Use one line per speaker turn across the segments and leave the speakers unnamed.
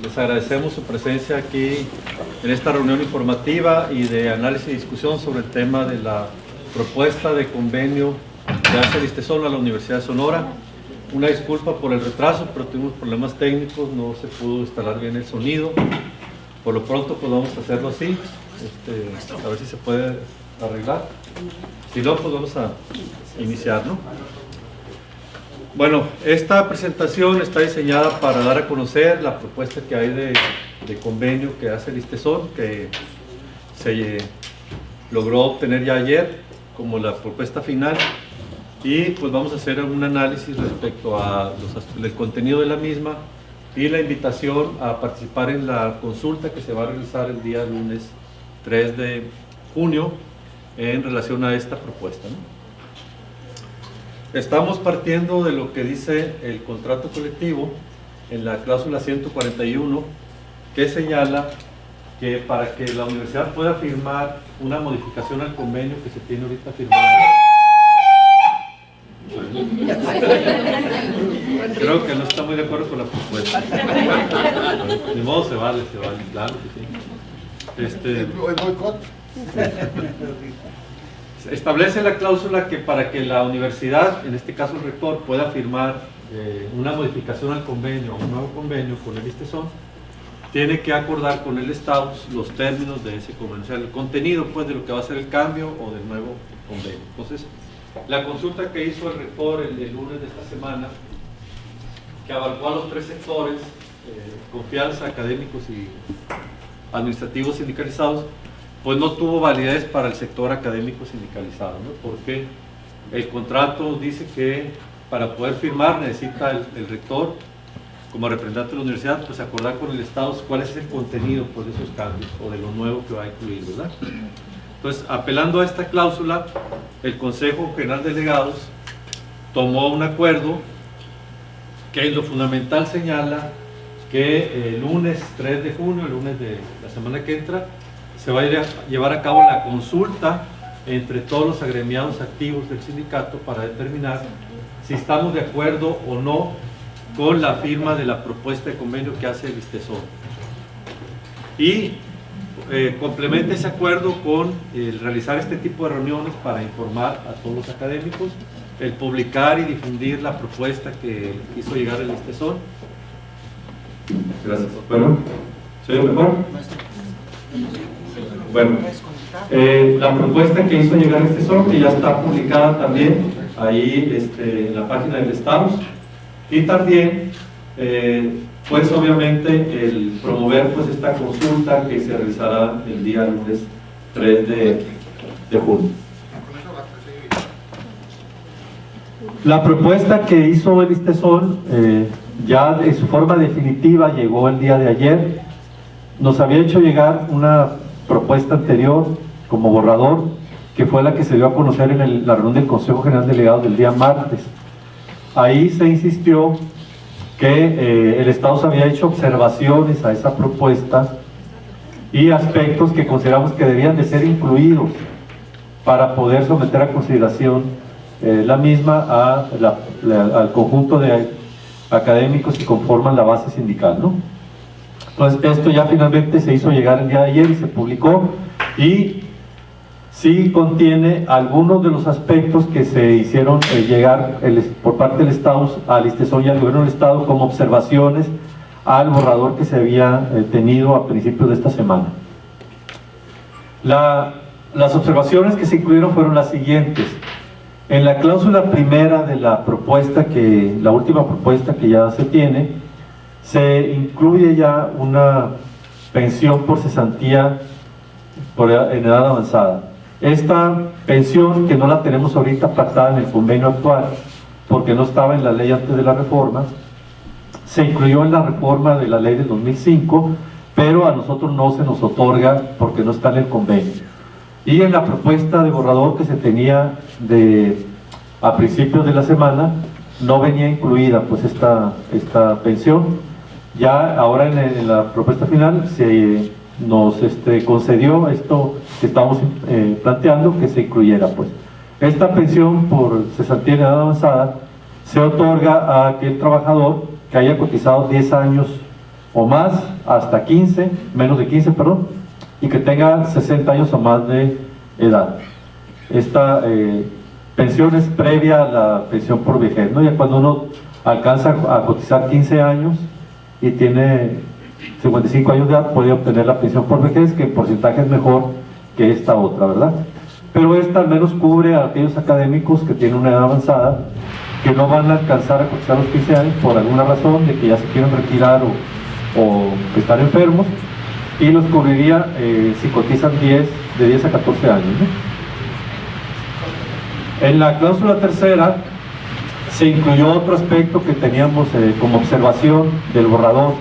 Les agradecemos su presencia aquí en esta reunión informativa y de análisis y discusión sobre el tema de la propuesta de convenio que hace el ISTESON a la Universidad de Sonora. Una disculpa por el retraso, pero tuvimos problemas técnicos, no se pudo instalar bien el sonido. Por lo pronto pues vamos a hacerlo así, a ver si se puede arreglar. Si no, pues vamos a iniciar, ¿no? Bueno, esta presentación está diseñada para dar a conocer la propuesta que hay de convenio que hace el ISTESON, que se logró obtener ya ayer como la propuesta final, y pues vamos a hacer un análisis respecto a el contenido de la misma y la invitación a participar en la consulta que se va a realizar el día lunes 3 de junio en relación a esta propuesta, ¿no? Estamos partiendo de lo que dice el contrato colectivo en la cláusula 141, que señala que para que la universidad pueda firmar una modificación al convenio que se tiene ahorita firmado. Creo que no está muy de acuerdo con la propuesta. De modo se vale, claro que sí.
¿El boicot?
Establece la cláusula que para que la universidad, en este caso el rector, pueda firmar una modificación al convenio, un nuevo convenio con el ISTESON, tiene que acordar con el STAUS los términos de ese convenio, o sea, el contenido pues de lo que va a ser el cambio o del nuevo convenio. Entonces, la consulta que hizo el rector el lunes de esta semana, que abarcó a los tres sectores, confianza, académicos y administrativos sindicalizados, pues no tuvo validez para el sector académico sindicalizado, ¿no? Porque el contrato dice que para poder firmar necesita el rector, como representante de la universidad, pues acordar con el Estado cuál es el contenido pues, de esos cambios o de lo nuevo que va a incluir, ¿verdad? Entonces, apelando a esta cláusula, el Consejo General de Delegados tomó un acuerdo que en lo fundamental señala que el lunes 3 de junio, el lunes de la semana que entra, se va a llevar a cabo la consulta entre todos los agremiados activos del sindicato para determinar si estamos de acuerdo o no con la firma de la propuesta de convenio que hace el ISTESON. Y complementa ese acuerdo con el realizar este tipo de reuniones para informar a todos los académicos, el publicar y difundir la propuesta que hizo llegar el ISTESON. Gracias. Bueno, ¿se oye mejor? Bueno, la propuesta que hizo llegar este ISTESON, que ya está publicada también ahí en la página del Estados, y también pues obviamente el promover pues esta consulta que se realizará el día lunes 3 de junio. La propuesta que hizo el ISTESON ya en su forma definitiva llegó el día de ayer. Nos había hecho llegar una propuesta anterior como borrador, que fue la que se dio a conocer en la reunión del Consejo General de Delegados del día martes. Ahí se insistió que el Estado se había hecho observaciones a esa propuesta y aspectos que consideramos que debían de ser incluidos para poder someter a consideración la misma al conjunto de académicos que conforman la base sindical, ¿no? Entonces esto ya finalmente se hizo llegar el día de ayer y se publicó, y sí contiene algunos de los aspectos que se hicieron llegar por parte del Estado al ISTESON y al gobierno del Estado como observaciones al borrador que se había tenido a principios de esta semana. Las observaciones que se incluyeron fueron las siguientes. En la cláusula primera de la propuesta, la última propuesta que ya se tiene, se incluye ya una pensión por cesantía en edad avanzada. Esta pensión, que no la tenemos ahorita pactada en el convenio actual, porque no estaba en la ley antes de la reforma, se incluyó en la reforma de la ley del 2005, pero a nosotros no se nos otorga porque no está en el convenio. Y en la propuesta de borrador que se tenía a principios de la semana, no venía incluida pues esta pensión. Ya ahora en la propuesta final se nos concedió esto que estamos planteando, que se incluyera pues. Esta pensión por cesantía en edad avanzada se otorga a aquel trabajador que haya cotizado 10 años o más, hasta 15, menos de 15, perdón, y que tenga 60 años o más de edad. Esta pensión es previa a la pensión por vejez, ¿no? Ya cuando uno alcanza a cotizar 15 años y tiene 55 años de edad, puede obtener la pensión por vejez, que en porcentaje es mejor que esta otra, ¿verdad? Pero esta al menos cubre a aquellos académicos que tienen una edad avanzada, que no van a alcanzar a cotizar los 15 años por alguna razón, de que ya se quieren retirar o estar enfermos, y los cubriría si cotizan de 10 a 14 años, ¿no? En la cláusula tercera se incluyó otro aspecto que teníamos como observación del borrador,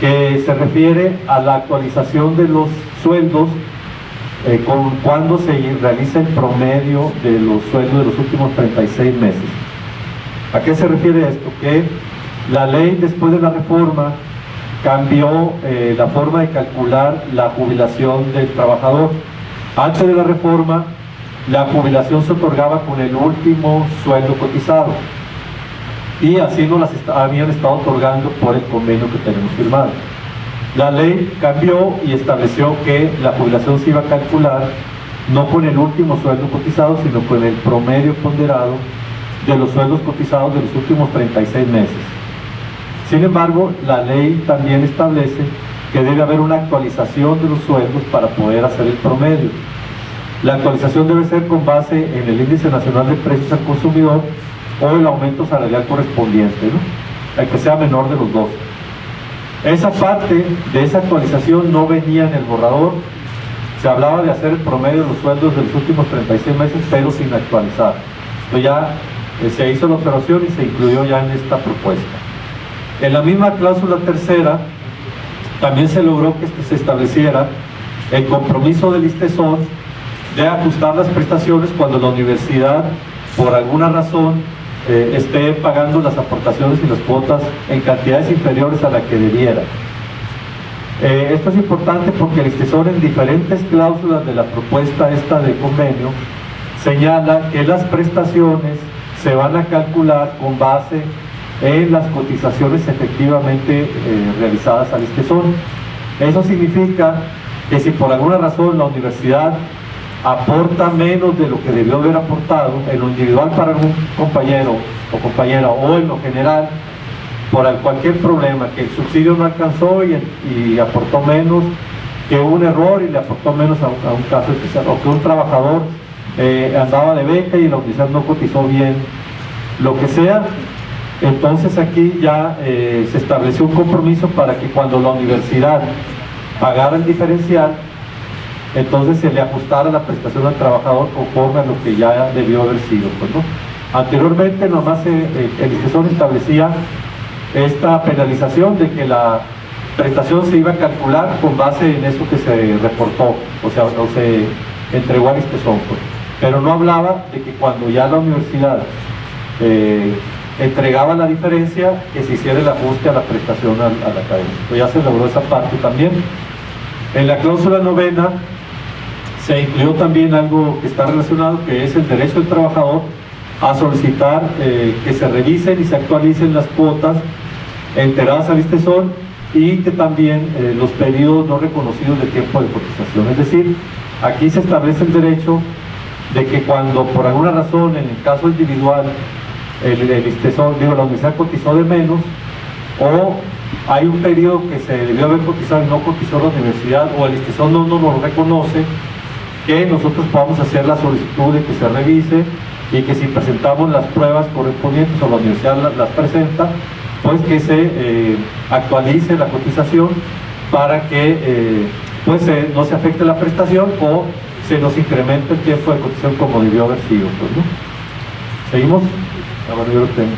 que se refiere a la actualización de los sueldos cuando se realiza el promedio de los sueldos de los últimos 36 meses. ¿A qué se refiere esto? Que la ley, después de la reforma, cambió la forma de calcular la jubilación del trabajador. Antes de la reforma, la jubilación se otorgaba con el último sueldo cotizado, y así nos las habían estado otorgando por el convenio que tenemos firmado. La ley cambió y estableció que la jubilación se iba a calcular no con el último sueldo cotizado, sino con el promedio ponderado de los sueldos cotizados de los últimos 36 meses. Sin embargo, la ley también establece que debe haber una actualización de los sueldos para poder hacer el promedio. La actualización debe ser con base en el índice nacional de precios al consumidor o el aumento salarial correspondiente, ¿no? El que sea menor de los dos. Esa parte de esa actualización no venía en el borrador. Se hablaba de hacer el promedio de los sueldos de los últimos 36 meses, pero sin actualizar. Esto ya se hizo la observación y se incluyó ya en esta propuesta. En la misma cláusula tercera también se logró que se estableciera el compromiso del ISTESON de ajustar las prestaciones cuando la universidad, por alguna razón, esté pagando las aportaciones y las cuotas en cantidades inferiores a la que debiera. Esto es importante porque el ISTESON, en diferentes cláusulas de la propuesta esta de convenio, señala que las prestaciones se van a calcular con base en las cotizaciones efectivamente realizadas al ISTESON. Eso significa que si por alguna razón la universidad aporta menos de lo que debió haber aportado, en lo individual para algún compañero o compañera, o en lo general, por cualquier problema, que el subsidio no alcanzó y aportó menos, que hubo un error y le aportó menos a un caso especial, o que un trabajador andaba de beca y la universidad no cotizó bien, lo que sea, entonces aquí ya se estableció un compromiso para que cuando la universidad pagara el diferencial, entonces se le ajustara la prestación al trabajador conforme a lo que ya debió haber sido, pues, ¿no? Anteriormente nomás el ISTESON establecía esta penalización de que la prestación se iba a calcular con base en eso que se reportó, o sea, o se entregó al ISTESON, pues. Pero no hablaba de que cuando ya la universidad entregaba la diferencia, que se hiciera el ajuste a la prestación al académico. Pues ya se logró esa parte también. En la cláusula novena se incluyó también algo que está relacionado, que es el derecho del trabajador a solicitar que se revisen y se actualicen las cuotas enteradas al ISTESON, y que también los periodos no reconocidos de tiempo de cotización. Es decir, aquí se establece el derecho de que cuando por alguna razón, en el caso individual, el ISTESON, la universidad cotizó de menos, o hay un periodo que se debió haber cotizado y no cotizó la universidad, o el ISTESON no nos lo reconoce, que nosotros podamos hacer la solicitud de que se revise, y que si presentamos las pruebas correspondientes o la universidad las presenta, pues que se actualice la cotización para que no se afecte la prestación o se nos incremente el tiempo de cotización como debió haber sido, pues, ¿no? ¿Seguimos? Ahora yo lo tengo.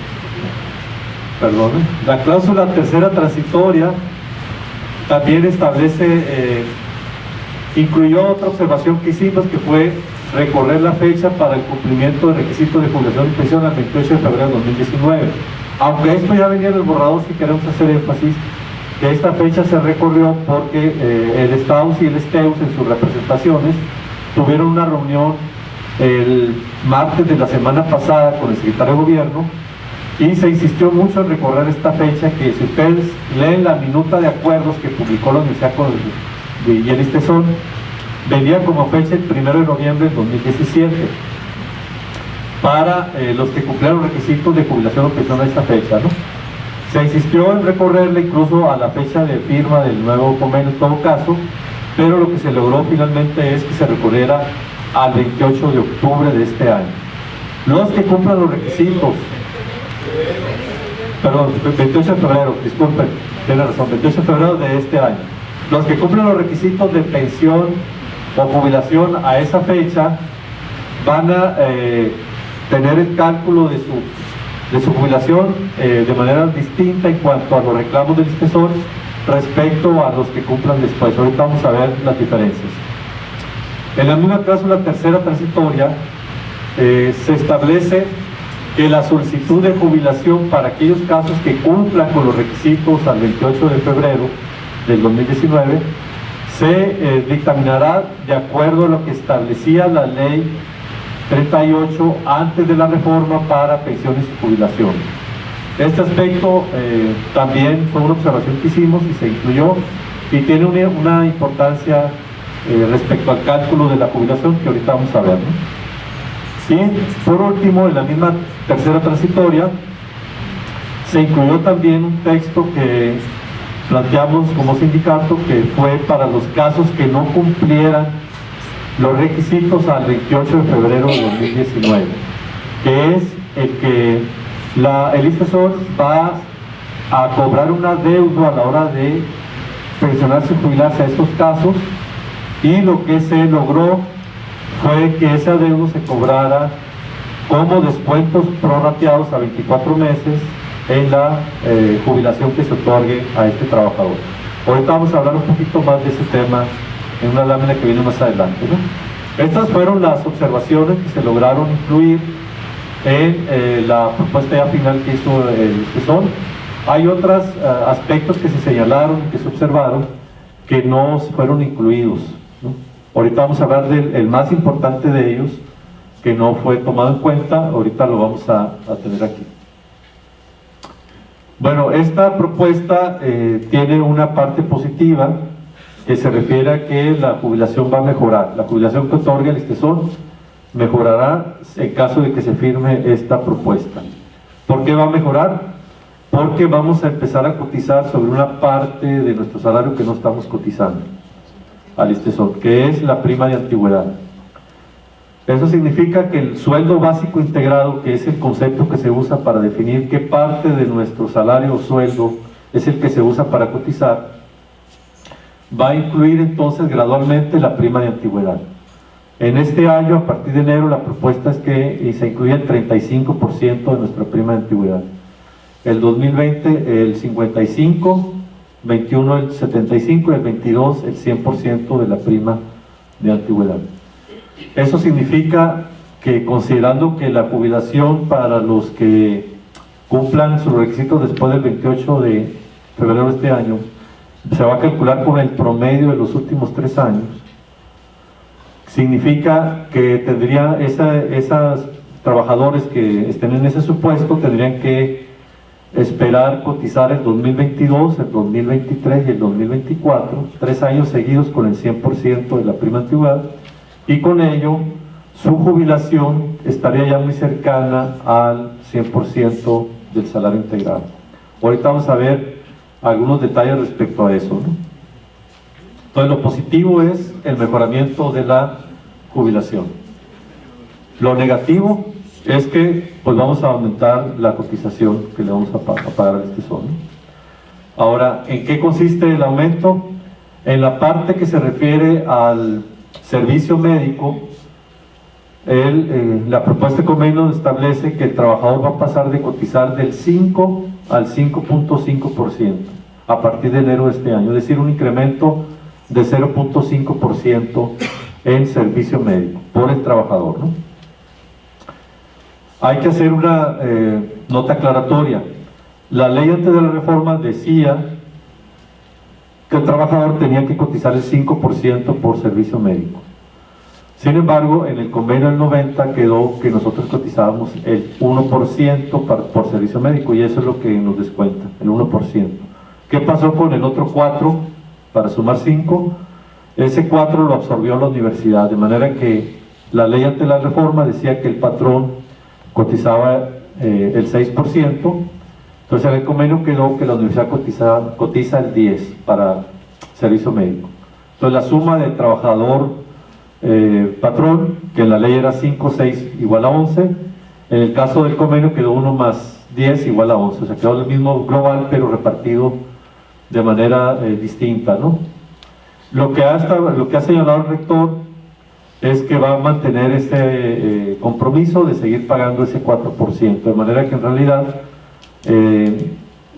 Perdón. La cláusula tercera transitoria también establece, incluyó otra observación que hicimos, que fue recorrer la fecha para el cumplimiento de requisitos de jubilación y pensión al 28 de febrero de 2019. Aunque esto ya venía en el borrador, sí queremos hacer énfasis que esta fecha se recorrió porque el STAUS y el STEUS en sus representaciones tuvieron una reunión el martes de la semana pasada con el secretario de Gobierno, y se insistió mucho en recorrer esta fecha, que si ustedes leen la minuta de acuerdos que publicó la Universidad de Yelis Tezón, venía como fecha el 1 de noviembre de 2017 para los que cumplieron requisitos de jubilación o pensión a esta fecha, ¿no? Se insistió en recorrerla incluso a la fecha de firma del nuevo convenio en todo caso, pero lo que se logró finalmente es que se recorriera al 28 de octubre de este año. Los que cumplan los requisitos, perdón, 28 de febrero, disculpen, tiene razón, 28 de febrero de este año. Los que cumplen los requisitos de pensión o jubilación a esa fecha van a tener el cálculo de su jubilación de manera distinta en cuanto a los reclamos del ISTESOL respecto a los que cumplan después. Ahorita vamos a ver las diferencias. En la misma cláusula tercera transitoria se establece que la solicitud de jubilación para aquellos casos que cumplan con los requisitos al 28 de febrero del 2019 se dictaminará de acuerdo a lo que establecía la ley 38 antes de la reforma para pensiones y jubilaciones. Este aspecto también fue una observación que hicimos y se incluyó y tiene una importancia respecto al cálculo de la jubilación que ahorita vamos a ver, ¿no? Y por último, en la misma tercera transitoria se incluyó también un texto que planteamos como sindicato, que fue para los casos que no cumplieran los requisitos al 28 de febrero de 2019, que es el que el ISTESOL va a cobrar un adeudo a la hora de pensionarse y jubilarse a estos casos, y lo que se logró fue que ese adeudo se cobrara como descuentos prorrateados a 24 meses en la jubilación que se otorgue a este trabajador. Ahorita vamos a hablar un poquito más de ese tema en una lámina que viene más adelante, ¿no? Estas fueron las observaciones que se lograron incluir en la propuesta ya final que hizo el ISTESOL. Hay otros aspectos que se señalaron y que se observaron que no fueron incluidos, ¿no? Ahorita vamos a hablar del más importante de ellos, que no fue tomado en cuenta. Ahorita lo vamos a tener aquí. Bueno, esta propuesta tiene una parte positiva que se refiere a que la jubilación va a mejorar. La jubilación que otorga el ISTESOL mejorará en caso de que se firme esta propuesta. ¿Por qué va a mejorar? Porque vamos a empezar a cotizar sobre una parte de nuestro salario que no estamos cotizando al ISTESOL, que es la prima de antigüedad. Eso significa que el sueldo básico integrado, que es el concepto que se usa para definir qué parte de nuestro salario o sueldo es el que se usa para cotizar, va a incluir entonces gradualmente la prima de antigüedad. En este año, a partir de enero, la propuesta es que se incluya el 35% de nuestra prima de antigüedad. El 2020 el 55%, 21 el 75% y el 22 el 100% de la prima de antigüedad. Eso significa que, considerando que la jubilación para los que cumplan sus requisitos después del 28 de febrero de este año se va a calcular con el promedio de los últimos 3 años, significa que tendría esos trabajadores que estén en ese supuesto tendrían que esperar cotizar el 2022, el 2023 y el 2024, 3 años seguidos con el 100% de la prima antigüedad, y con ello su jubilación estaría ya muy cercana al 100% del salario integrado. Ahorita vamos a ver algunos detalles respecto a eso, ¿no? Entonces, lo positivo es el mejoramiento de la jubilación. Lo negativo es que pues vamos a aumentar la cotización que le vamos a pagar al ISTESOL, ¿no? Ahora, ¿en qué consiste el aumento? En la parte que se refiere al servicio médico, la propuesta de convenio establece que el trabajador va a pasar de cotizar del 5 al 5.5% a partir de enero de este año, es decir, un incremento de 0.5% en servicio médico por el trabajador, ¿no? Hay que hacer una nota aclaratoria. La ley antes de la reforma decía que el trabajador tenía que cotizar el 5% por servicio médico. Sin embargo, en el convenio del 90 quedó que nosotros cotizábamos el 1% por servicio médico, y eso es lo que nos descuenta, el 1%. ¿Qué pasó con el otro 4 para sumar 5? Ese 4 lo absorbió la universidad, de manera que la ley ante la reforma decía que el patrón cotizaba el 6%, entonces en el convenio quedó que la universidad cotiza el 10% para servicio médico. Entonces la suma del trabajador patrón, que en la ley era 5, 6 igual a 11, en el caso del convenio quedó 1 más 10 igual a 11, o sea quedó el mismo global pero repartido de manera distinta, ¿no? Lo que ha señalado el rector es que va a mantener ese compromiso de seguir pagando ese 4%, de manera que en realidad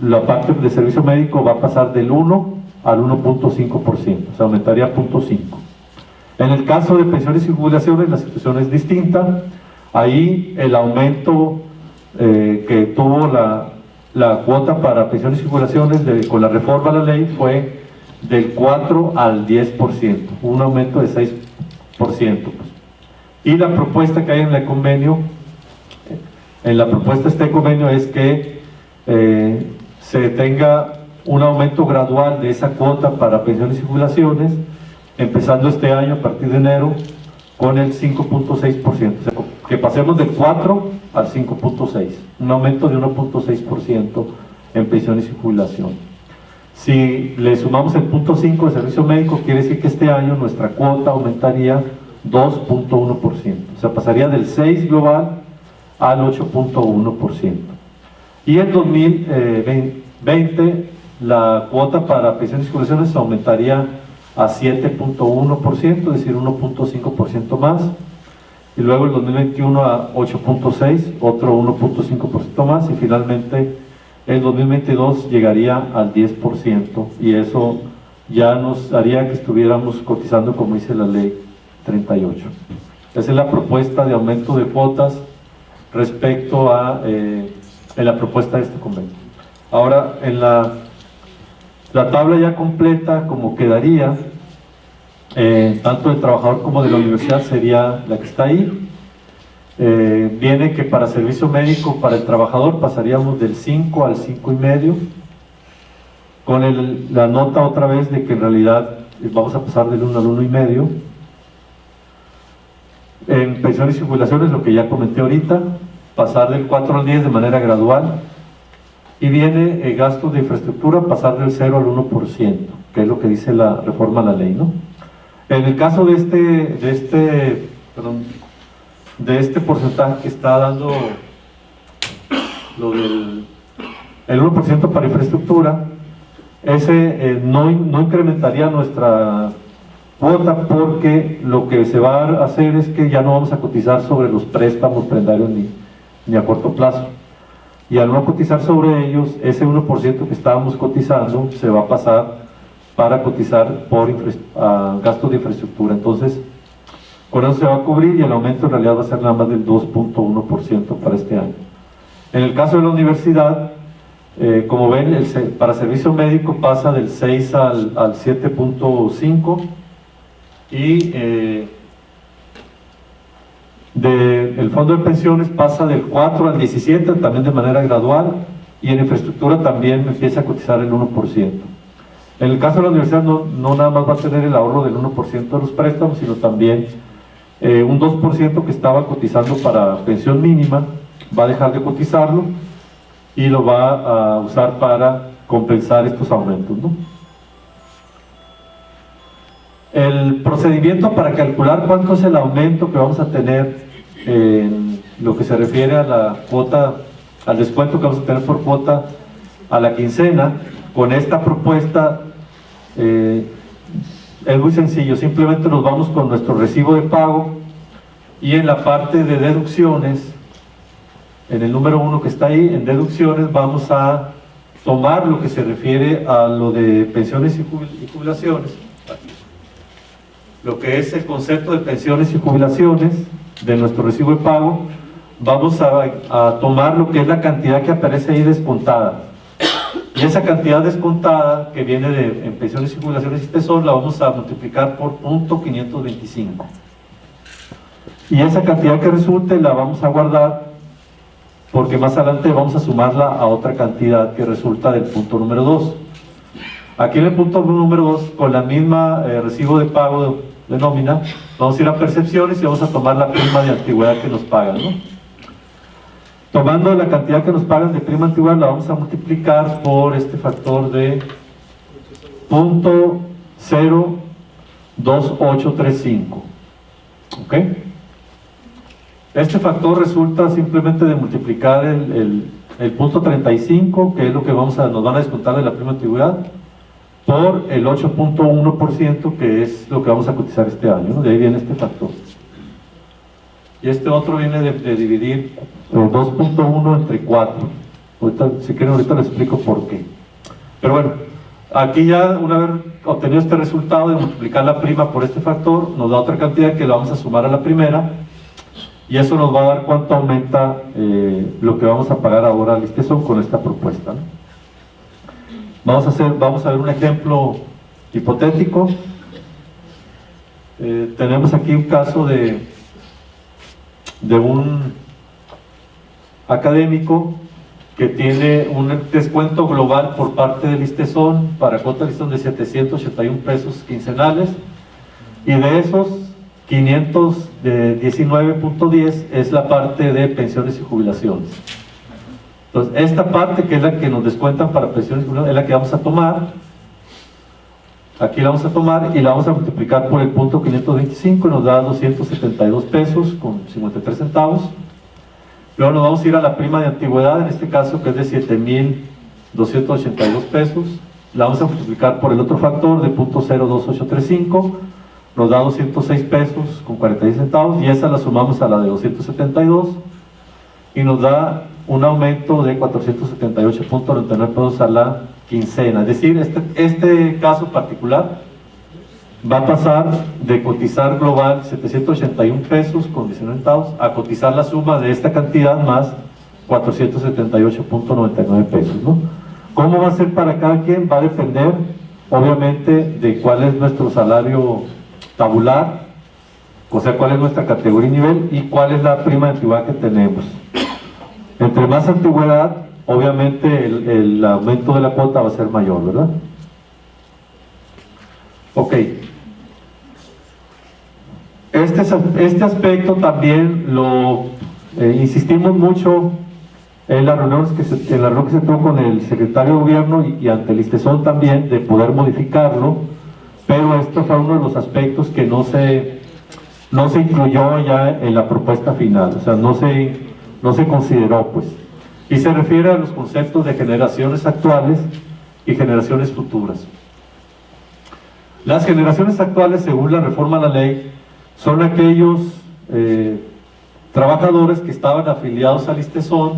la parte de servicio médico va a pasar del 1 al 1.5%, o sea aumentaría a 0.5. En el caso de pensiones y jubilaciones la situación es distinta. Ahí el aumento que tuvo la cuota para pensiones y jubilaciones con la reforma a la ley fue del 4 al 10%, un aumento de 6%. Y la propuesta que hay en el convenio, en la propuesta de este convenio es que se tenga un aumento gradual de esa cuota para pensiones y jubilaciones, empezando este año a partir de enero con el 5.6%, o sea, que pasemos del 4 al 5.6, un aumento de 1.6% en pensiones y jubilación. Si le sumamos el 0.5 de servicio médico, quiere decir que este año nuestra cuota aumentaría 2.1%, o sea, pasaría del 6 global al 8.1%. Y en 2020 la cuota para pensiones y jubilaciones aumentaría a 7.1%, es decir, 1.5% más, y luego el 2021 a 8.6%, otro 1.5% más, y finalmente el 2022 llegaría al 10%, y eso ya nos haría que estuviéramos cotizando como dice la ley 38. Esa es la propuesta de aumento de cuotas respecto a en la propuesta de este convenio. Ahora, en la tabla ya completa, como quedaría, tanto del trabajador como de la universidad, sería la que está ahí. Viene que para servicio médico, para el trabajador, pasaríamos del 5 al 5,5, con la nota otra vez de que en realidad vamos a pasar del 1 al 1,5. En pensiones y jubilaciones, lo que ya comenté ahorita, pasar del 4 al 10 de manera gradual. Y viene gastos de infraestructura, pasar del 0 al 1%, que es lo que dice la reforma a la ley, ¿no? En el caso de este porcentaje que está dando lo del el 1% para infraestructura, ese no incrementaría nuestra cuota, porque lo que se va a hacer es que ya no vamos a cotizar sobre los préstamos prendarios ni a corto plazo. Y al no cotizar sobre ellos, ese 1% que estábamos cotizando se va a pasar para cotizar por gastos de infraestructura. Entonces, con eso se va a cubrir, y el aumento en realidad va a ser nada más del 2.1% para este año. En el caso de la universidad, como ven, para servicio médico pasa del 6 al 7.5, y el fondo de pensiones pasa del 4 al 17, también de manera gradual, y en infraestructura también empieza a cotizar el 1%. En el caso de la universidad no nada más va a tener el ahorro del 1% de los préstamos, sino también un 2% que estaba cotizando para pensión mínima, va a dejar de cotizarlo y lo va a usar para compensar estos aumentos, ¿no? El procedimiento para calcular cuánto es el aumento que vamos a tener en lo que se refiere a la cuota, al descuento que vamos a tener por cuota a la quincena, con esta propuesta es muy sencillo. Simplemente nos vamos con nuestro recibo de pago, y en la parte de deducciones, en el número 1 que está ahí, en deducciones, vamos a tomar lo que se refiere a lo de pensiones y jubilaciones, lo que es el concepto de pensiones y jubilaciones de nuestro recibo de pago. Vamos a tomar lo que es la cantidad que aparece ahí descontada, y esa cantidad descontada que viene en pensiones y jubilaciones y tesoro la vamos a multiplicar por .525. y esa cantidad que resulte la vamos a guardar porque más adelante vamos a sumarla a otra cantidad que resulta del punto número 2. Aquí en el punto número 2, con la misma recibo de pago de nómina, vamos a ir a percepciones y vamos a tomar la prima de antigüedad que nos pagan, ¿no? Tomando la cantidad que nos pagan de prima antigüedad, la vamos a multiplicar por este factor de 0.2835. ¿Ok? Este factor resulta simplemente de multiplicar el punto 35, que es lo que nos van a descontar de la prima antigüedad, por el 8.1%, que es lo que vamos a cotizar este año, ¿no? De ahí viene este factor. Y este otro viene de dividir 2.1 entre 4. Ahorita, si quieren, ahorita les explico por qué. Pero bueno, aquí ya una vez obtenido este resultado de multiplicar la prima por este factor, nos da otra cantidad que la vamos a sumar a la primera, y eso nos va a dar cuánto aumenta lo que vamos a pagar ahora al ISTESON con esta propuesta, ¿no? Vamos a ver un ejemplo hipotético. Tenemos aquí un caso de un académico que tiene un descuento global por parte del ISTESON para cuota de ISTESON de 781 pesos quincenales, y de esos 519.10 es la parte de pensiones y jubilaciones. Entonces, esta parte, que es la que nos descuentan para pensiones y jubilaciones, es la que vamos a tomar. Aquí la vamos a tomar y la vamos a multiplicar por el punto 525 y nos da 272 pesos con 53 centavos. Luego nos vamos a ir a la prima de antigüedad, en este caso que es de 7.282 pesos. La vamos a multiplicar por el otro factor de punto 0.2835, nos da 206 pesos con 46 centavos, y esa la sumamos a la de 272 y nos da un aumento de 478.99 pesos a la quincena. Es decir, este caso particular va a pasar de cotizar global 781 pesos con 19 centavos a cotizar la suma de esta cantidad más 478.99 pesos, ¿no? ¿Cómo va a ser para cada quien? Va a depender, obviamente, de cuál es nuestro salario tabular, o sea, cuál es nuestra categoría y nivel, y cuál es la prima de antigüedad que tenemos. Entre más antigüedad, obviamente el aumento de la cuota va a ser mayor, ¿verdad? Ok. Este aspecto también lo insistimos mucho en la reunión que se tuvo con el secretario de gobierno y ante el ISTESON también, de poder modificarlo, pero esto fue uno de los aspectos que no se incluyó ya en la propuesta final, o sea, no se consideró, pues, y se refiere a los conceptos de generaciones actuales y generaciones futuras. Las generaciones actuales, según la reforma a la ley, son aquellos trabajadores que estaban afiliados al ISTESON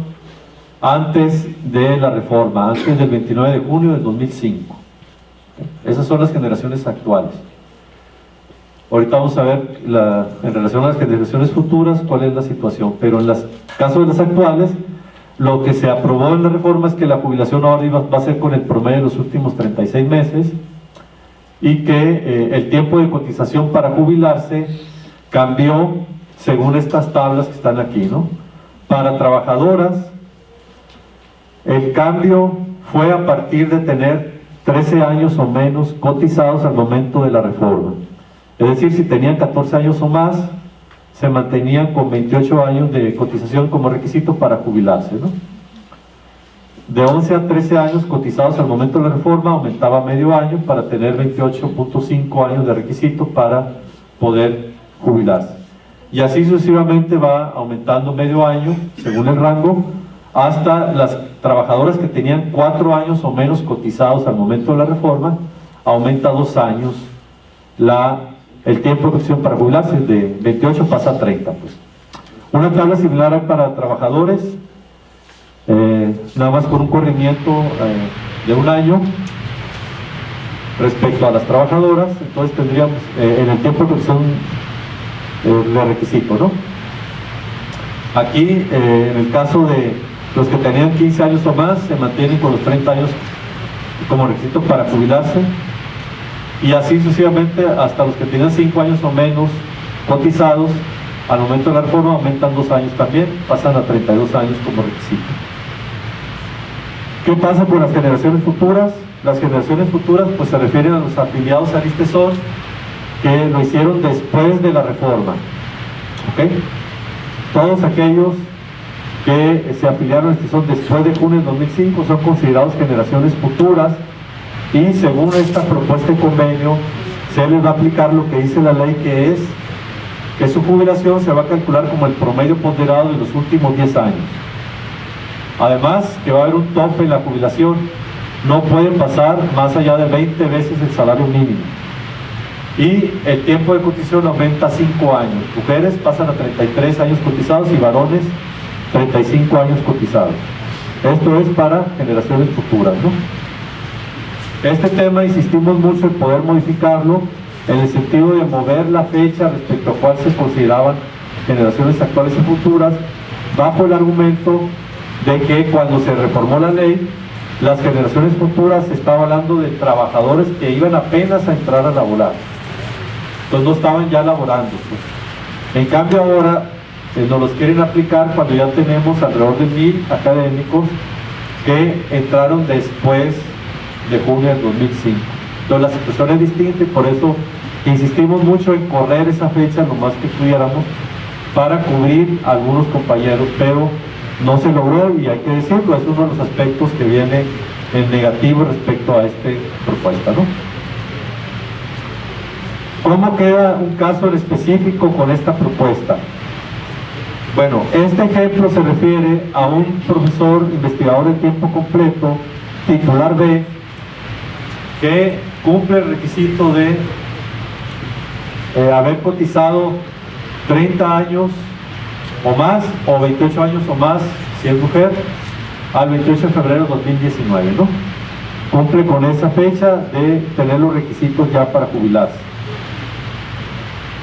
antes de la reforma, antes del 29 de junio del 2005. Esas son las generaciones actuales. Ahorita vamos a ver en relación a las generaciones futuras cuál es la situación, pero en el caso de las actuales, lo que se aprobó en la reforma es que la jubilación ahora va a ser con el promedio de los últimos 36 meses, y que el tiempo de cotización para jubilarse cambió según estas tablas que están aquí, ¿no? Para trabajadoras, el cambio fue a partir de tener 13 años o menos cotizados al momento de la reforma. Es decir, si tenían 14 años o más, se mantenían con 28 años de cotización como requisito para jubilarse, ¿no? De 11 a 13 años cotizados al momento de la reforma, aumentaba medio año para tener 28.5 años de requisito para poder jubilarse. Y así sucesivamente va aumentando medio año, según el rango, hasta las trabajadoras que tenían 4 años o menos cotizados al momento de la reforma, aumenta 2 años el tiempo de cotización para jubilarse, de 28 pasa a 30. Pues. Una tabla similar hay para trabajadores, nada más con un corrimiento de 1 año respecto a las trabajadoras. Entonces tendríamos en el tiempo de cotización de requisito, ¿no? Aquí en el caso de los que tenían 15 años o más, se mantienen con los 30 años como requisito para jubilarse, y así sucesivamente hasta los que tenían 5 años o menos cotizados,
Al momento de la reforma aumentan 2 años también, pasan a 32 años como requisito. ¿Qué pasa con las generaciones futuras? Las generaciones futuras pues se refieren a los afiliados al ISTESON que lo hicieron después de la reforma. ¿Ok? Todos aquellos que se afiliaron al ISTESON después de junio del 2005 son considerados generaciones futuras, y según esta propuesta de convenio se les va a aplicar lo que dice la ley, que es que su jubilación se va a calcular como el promedio ponderado de los últimos 10 años. Además, que va a haber un tope en la jubilación, no pueden pasar más allá de 20 veces el salario mínimo. Y el tiempo de cotización aumenta a 5 años. Mujeres pasan a 33 años cotizados y varones 35 años cotizados. Esto es para generaciones futuras, ¿no? Este tema insistimos mucho en poder modificarlo en el sentido de mover la fecha respecto a cuál se consideraban generaciones actuales y futuras, bajo el argumento de que cuando se reformó la ley, las generaciones futuras se estaba hablando de trabajadores que iban apenas a entrar a laborar, entonces no estaban ya laborando, pues. En cambio ahora nos los quieren aplicar cuando ya tenemos alrededor de 1000 académicos que entraron después de junio del 2005. Entonces la situación es distinta y por eso insistimos mucho en correr esa fecha lo más que pudiéramos para cubrir a algunos compañeros, pero no se logró, y hay que decirlo, es uno de los aspectos que viene en negativo respecto a esta propuesta, ¿no? ¿Cómo queda un caso en específico con esta propuesta? Bueno, este ejemplo se refiere a un profesor investigador de tiempo completo, titular B, que cumple el requisito de haber cotizado 30 años o más, o 28 años o más, si es mujer, al 28 de febrero de 2019, ¿no? Cumple con esa fecha de tener los requisitos ya para jubilarse.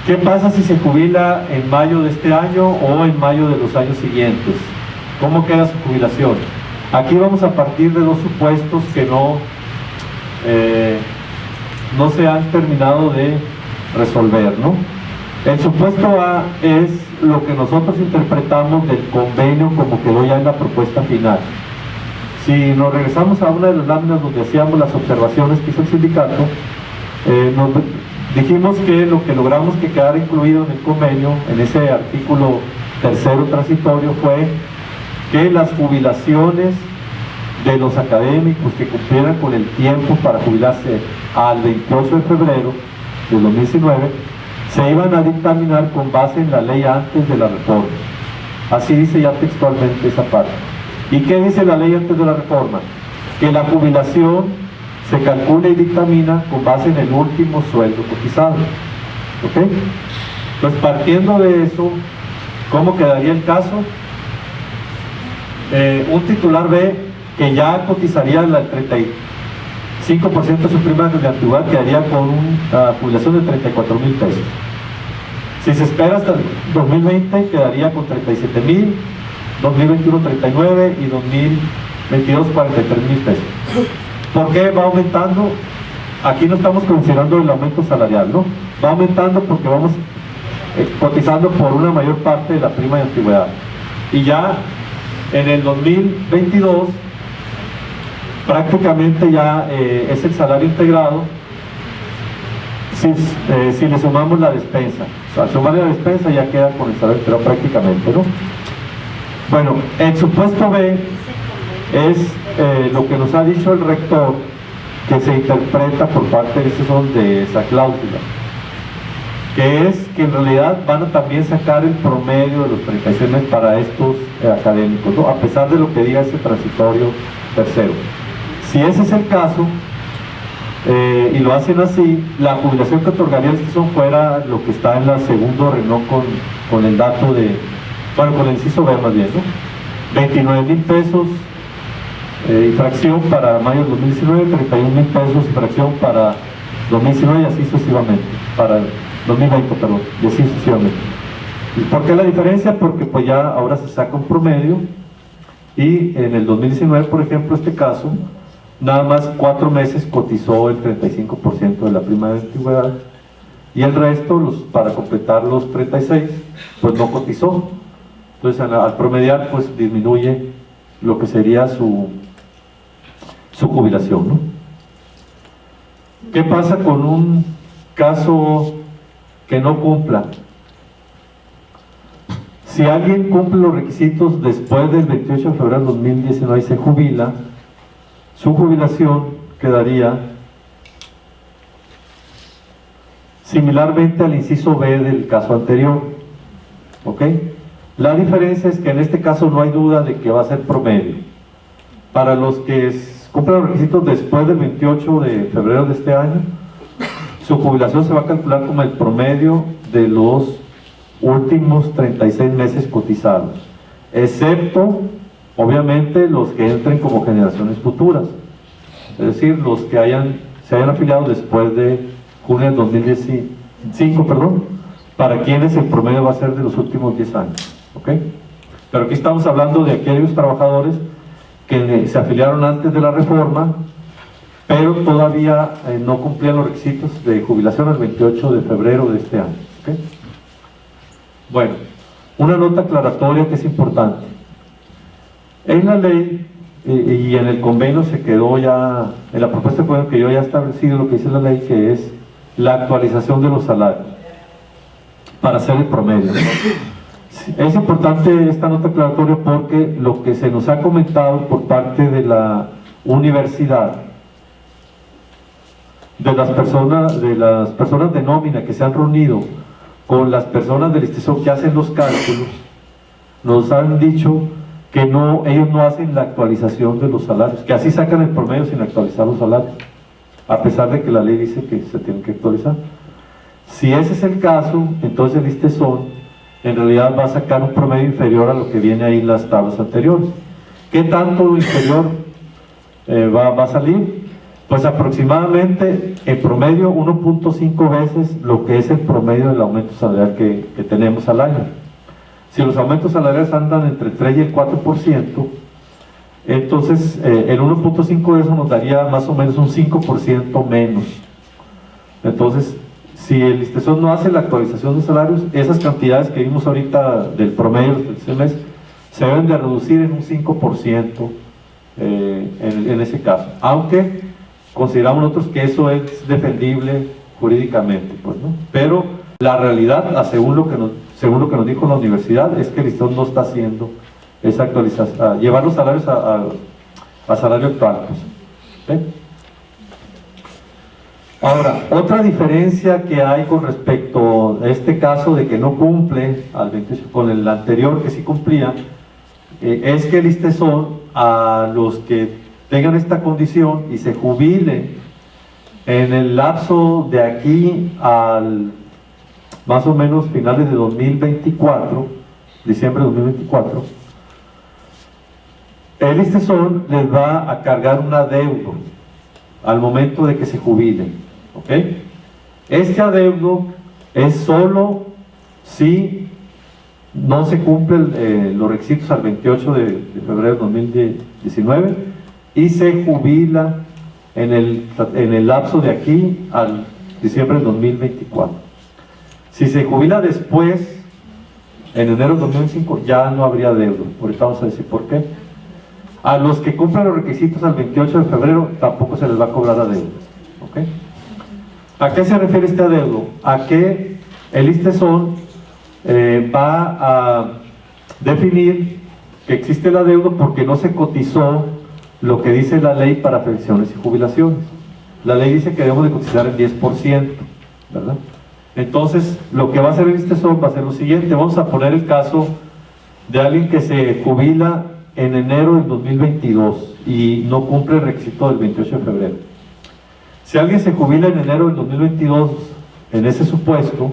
¿Qué pasa si se jubila en mayo de este año o en mayo de los años siguientes? ¿Cómo queda su jubilación? Aquí vamos a partir de dos supuestos que no se han terminado de resolver, ¿no? El supuesto A es lo que nosotros interpretamos del convenio como quedó ya en la propuesta final. Si nos regresamos a una de las láminas donde hacíamos las observaciones que hizo el sindicato, nos dijimos que lo que logramos que quedara incluido en el convenio, en ese artículo tercero transitorio, fue que las jubilaciones de los académicos que cumplieran con el tiempo para jubilarse al 28 de febrero del 2019 se iban a dictaminar con base en la ley antes de la reforma. Así dice ya textualmente esa parte. ¿Y qué dice la ley antes de la reforma? Que la jubilación se calcula y dictamina con base en el último sueldo cotizado. ¿Ok? Pues partiendo de eso, ¿cómo quedaría el caso? Un titular B que ya cotizaría el 35% de su prima de antigüedad quedaría con una jubilación de 34,000 pesos. Si se espera hasta el 2020 quedaría con 37,000, 2021 39 y 2022 43,000 pesos. ¿Por qué va aumentando? Aquí no estamos considerando el aumento salarial, ¿no? Va aumentando porque vamos cotizando por una mayor parte de la prima de antigüedad. Y ya en el 2022 prácticamente ya es el salario integrado si le sumamos la despensa. O sea, al sumarle la despensa ya queda con el salario integrado prácticamente, ¿no? Bueno, el supuesto B es lo que nos ha dicho el rector, que se interpreta por parte de esa cláusula, que es que en realidad van a también sacar el promedio de los 36 meses para estos académicos, ¿no? A pesar de lo que diga ese transitorio tercero. Si ese es el caso, y lo hacen así, la jubilación que otorgaría el ISTESON fuera lo que está en la segundo renglón con el dato de, bueno, con el inciso B más bien, ¿no? 29,000 pesos y fracción para mayo de 2019, 31,000 pesos y fracción para 2019 y así sucesivamente, para 2020, perdón, y así sucesivamente. ¿Por qué la diferencia? Porque pues ya ahora se saca un promedio y en el 2019, por ejemplo, este caso, nada más 4 meses cotizó el 35% de la prima de antigüedad y el resto, para completar los 36, pues no cotizó. Entonces al promediar pues disminuye lo que sería su jubilación, ¿no? ¿Qué pasa con un caso que no cumpla? Si alguien cumple los requisitos después del 28 de febrero de 2019 y se jubila, su jubilación quedaría similarmente al inciso B del caso anterior, ¿ok? La diferencia es que en este caso no hay duda de que va a ser promedio. Para los que cumplen los requisitos después del 28 de febrero de este año, su jubilación se va a calcular como el promedio de los últimos 36 meses cotizados, excepto, obviamente, los que entren como generaciones futuras, es decir, los que se hayan afiliado después de junio del 2015, para quienes el promedio va a ser de los últimos 10 años, ¿ok? Pero aquí estamos hablando de aquellos trabajadores que se afiliaron antes de la reforma, pero todavía no cumplían los requisitos de jubilación el 28 de febrero de este año, ¿ok? Bueno, una nota aclaratoria que es importante. En la ley y en el convenio se quedó ya, en la propuesta de convenio que yo ya he establecido lo que dice la ley, que es la actualización de los salarios para hacer el promedio. Es importante esta nota aclaratoria porque lo que se nos ha comentado por parte de la universidad, de las personas de nómina que se han reunido con las personas del ISTESON que hacen los cálculos, nos han dicho que ellos no hacen la actualización de los salarios, que así sacan el promedio sin actualizar los salarios, a pesar de que la ley dice que se tienen que actualizar. Si ese es el caso, entonces el ISTESON en realidad va a sacar un promedio inferior a lo que viene ahí en las tablas anteriores. ¿Qué tanto inferior va a salir? Pues aproximadamente en promedio 1.5 veces lo que es el promedio del aumento salarial que tenemos al año. Si los aumentos salariales andan entre el 3 y el 4%, entonces el 1.5 de eso nos daría más o menos un 5% menos. Entonces, si el ISTESON no hace la actualización de salarios, esas cantidades que vimos ahorita del promedio del tercer mes se deben de reducir en un 5% en ese caso, aunque consideramos nosotros que eso es defendible jurídicamente, pues, ¿no? Pero la realidad, según lo que nos dijo la universidad, es que el ISTESON no está haciendo esa actualización, llevar los salarios a salario actual, pues, ¿sí? Ahora, otra diferencia que hay con respecto a este caso de que no cumple al 28 con el anterior que sí cumplía, es que el ISTESON, a los que tengan esta condición y se jubilen en el lapso de aquí al más o menos finales de 2024, diciembre de 2024, el ISTESON les va a cargar un adeudo al momento de que se jubilen, ¿ok? Este adeudo es solo si no se cumplen los requisitos al 28 de febrero de 2019 y se jubila en el lapso de aquí al diciembre de 2024. Si se jubila después, en enero de 2025, ya no habría adeudo. Ahorita vamos a decir por qué. A los que cumplen los requisitos al 28 de febrero tampoco se les va a cobrar adeudo, ¿ok? ¿A qué se refiere este adeudo? A que el ISTESON va a definir que existe el adeudo porque no se cotizó lo que dice la ley para pensiones y jubilaciones. La ley dice que debemos de cotizar el 10%, ¿verdad? Entonces, lo que va a hacer el ISTESON va a ser lo siguiente. Vamos a poner el caso de alguien que se jubila en enero del 2022 y no cumple el requisito del 28 de febrero. Si alguien se jubila en enero del 2022 en ese supuesto,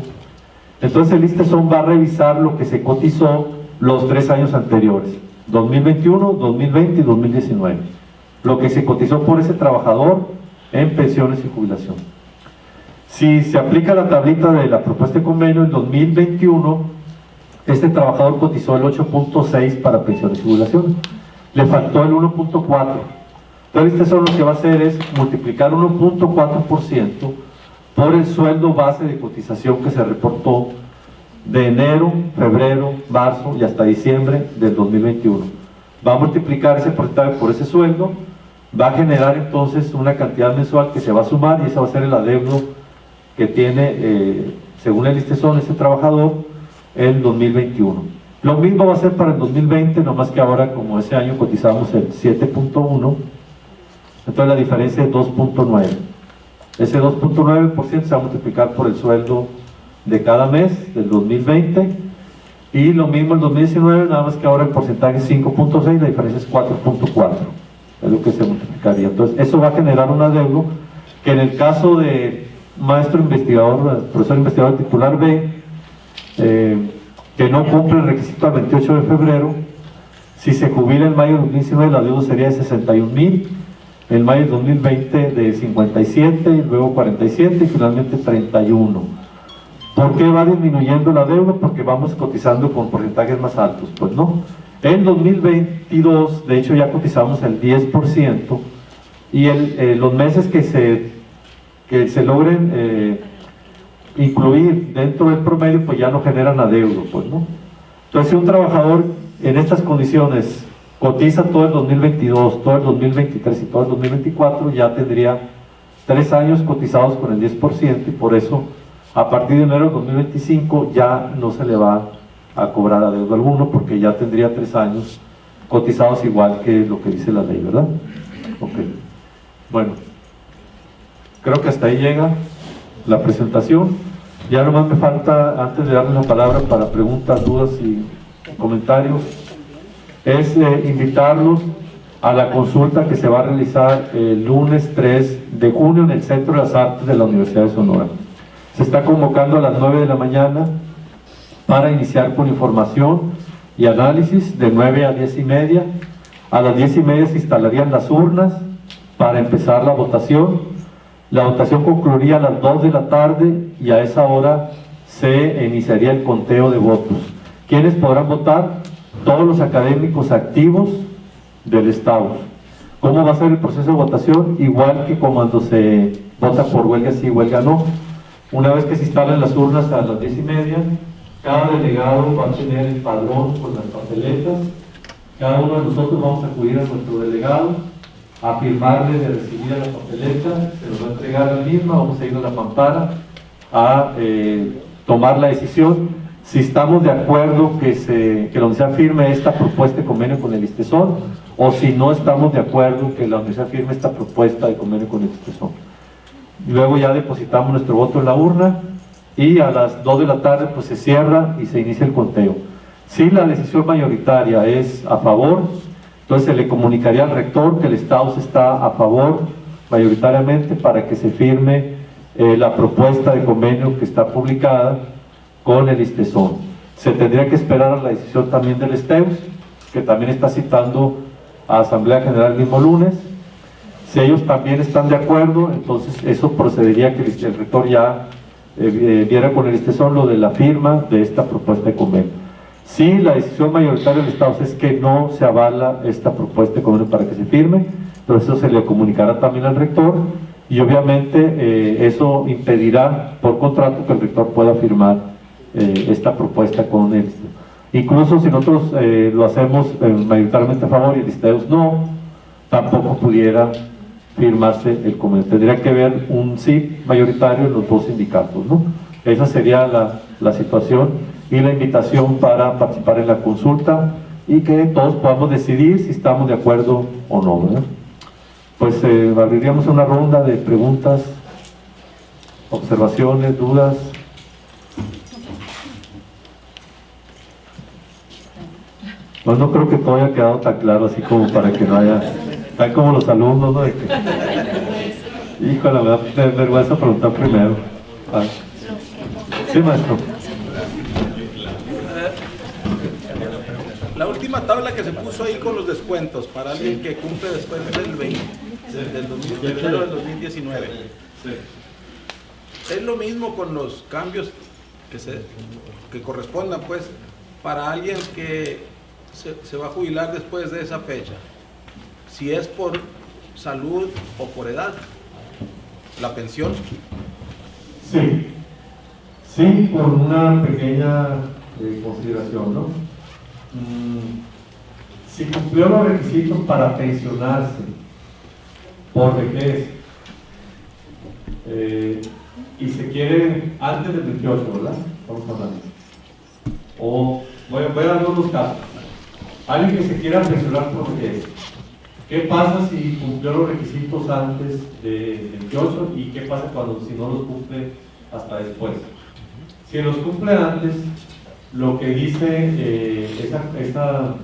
entonces el ISTESON va a revisar lo que se cotizó los 3 años anteriores, 2021, 2020 y 2019, lo que se cotizó por ese trabajador en pensiones y jubilación. Si se aplica la tablita de la propuesta de convenio, en 2021 este trabajador cotizó el 8.6 para pensiones y jubilación, le faltó el 1.4. Entonces el ISTESON lo que va a hacer es multiplicar 1.4% por el sueldo base de cotización que se reportó de enero, febrero, marzo y hasta diciembre del 2021. Va a multiplicar ese porcentaje por ese sueldo, va a generar entonces una cantidad mensual que se va a sumar, y ese va a ser el adeudo que tiene, según el ISTESON, ese trabajador, el 2021. Lo mismo va a ser para el 2020, nomás que ahora, como ese año cotizamos el 7.1, entonces la diferencia es 2.9. Ese 2.9% se va a multiplicar por el sueldo de cada mes del 2020, y lo mismo el 2019, nada más que ahora el porcentaje es 5.6, la diferencia es 4.4, es lo que se multiplicaría. Entonces eso va a generar un adeudo que, en el caso de maestro investigador, profesor investigador titular B, que no cumple el requisito al 28 de febrero, si se jubila en mayo de 2019, el adeudo sería de 61,000, en mayo de 2020 de 57, y luego 47 y finalmente 31. ¿Por qué va disminuyendo el adeudo? Porque vamos cotizando con porcentajes más altos. Pues no. En 2022, de hecho, ya cotizamos el 10%, y los meses que se logren incluir dentro del promedio, pues ya no generan adeudo. Pues no. Entonces, si un trabajador en estas condiciones cotiza todo el 2022, todo el 2023 y todo el 2024, ya tendría 3 años cotizados con el 10%, y por eso a partir de enero de 2025 ya no se le va a cobrar adeudo alguno, porque ya tendría 3 años cotizados, igual que lo que dice la ley, ¿verdad? Ok. Bueno, creo que hasta ahí llega la presentación. Ya nomás me falta, antes de darle la palabra para preguntas, dudas y comentarios, es invitarlos a la consulta que se va a realizar el lunes 3 de junio en el Centro de las Artes de la Universidad de Sonora. Se está convocando a las 9 de la mañana para iniciar con información y análisis, de 9 a 10:30. A las 10:30 se instalarían las urnas para empezar la votación. La votación concluiría a las 2 de la tarde, y a esa hora se iniciaría el conteo de votos. ¿Quiénes podrán votar? Todos los académicos activos del estado. ¿Cómo va a ser el proceso de votación? Igual que cuando se vota por huelga sí, huelga no. Una vez que se instalen las urnas a las 10:30, cada delegado va a tener el padrón con las papeletas. Cada uno de nosotros vamos a acudir a nuestro delegado a firmarle de recibir a la papeleta, se nos va a entregar la misma, vamos a ir a la mampara a tomar la decisión. Si estamos de acuerdo que la universidad firme esta propuesta de convenio con el ISTESON, o si no estamos de acuerdo que la universidad firme esta propuesta de convenio con el ISTESON. Luego ya depositamos nuestro voto en la urna, y a las 2 de la tarde pues se cierra y se inicia el conteo. Si la decisión mayoritaria es a favor, entonces se le comunicaría al rector que el estado está a favor mayoritariamente para que se firme la propuesta de convenio que está publicada con el ISTESON. Se tendría que esperar a la decisión también del STEUS, que también está citando a Asamblea General el mismo lunes. Si ellos también están de acuerdo, entonces eso procedería que el rector ya viera con el ISTESON lo de la firma de esta propuesta de convenio. Si la decisión mayoritaria del Estado es que no se avala esta propuesta de convenio para que se firme, entonces eso se le comunicará también al rector, y obviamente eso impedirá por contrato que el rector pueda firmar esta propuesta con él. Incluso si nosotros lo hacemos mayoritariamente a favor y el ISTEUS no, tampoco pudiera firmarse el convenio. Tendría que haber un sí mayoritario en los dos sindicatos, ¿no? Esa sería la situación y la invitación para participar en la consulta, y que todos podamos decidir si estamos de acuerdo o no, ¿verdad? Pues abriríamos una ronda de preguntas, observaciones, dudas. Pues no creo que todo haya quedado tan claro así como para que no haya, tal como los alumnos, ¿no? De que, híjole, me da vergüenza preguntar primero. Ay. Sí, maestro.
La última tabla que se puso ahí con los descuentos para alguien que cumple después del 20, del enero del 2019. Es lo mismo con los cambios que correspondan, pues, para alguien que se va a jubilar después de esa fecha, si es por salud o por edad, la pensión.
Sí, sí, por una pequeña consideración, ¿no? Si cumplió los requisitos para pensionarse por vejez y se quiere antes del 28, ¿verdad? Estamos hablando. O voy a dar dos casos. Alguien que se quiera pensionar por vejez. ¿Qué pasa si cumplió los requisitos antes del 28 y qué pasa si no los cumple hasta después? Si los cumple antes, lo que dice esa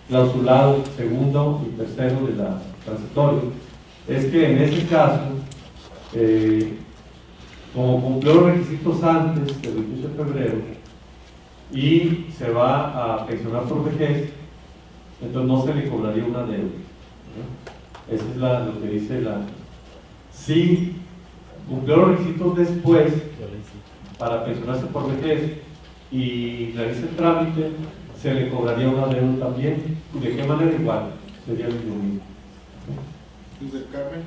clausulado segundo y tercero de la transitoria es que en ese caso, como cumplió los requisitos antes del 28 de febrero y se va a pensionar por vejez, entonces no se le cobraría una deuda. Eso es lo que dice la... Si cumplió los requisitos después para pensionarse por vejez y realiza el trámite, se le cobraría una deuda también. ¿De qué manera? Igual, sería lo mismo.
Carmen.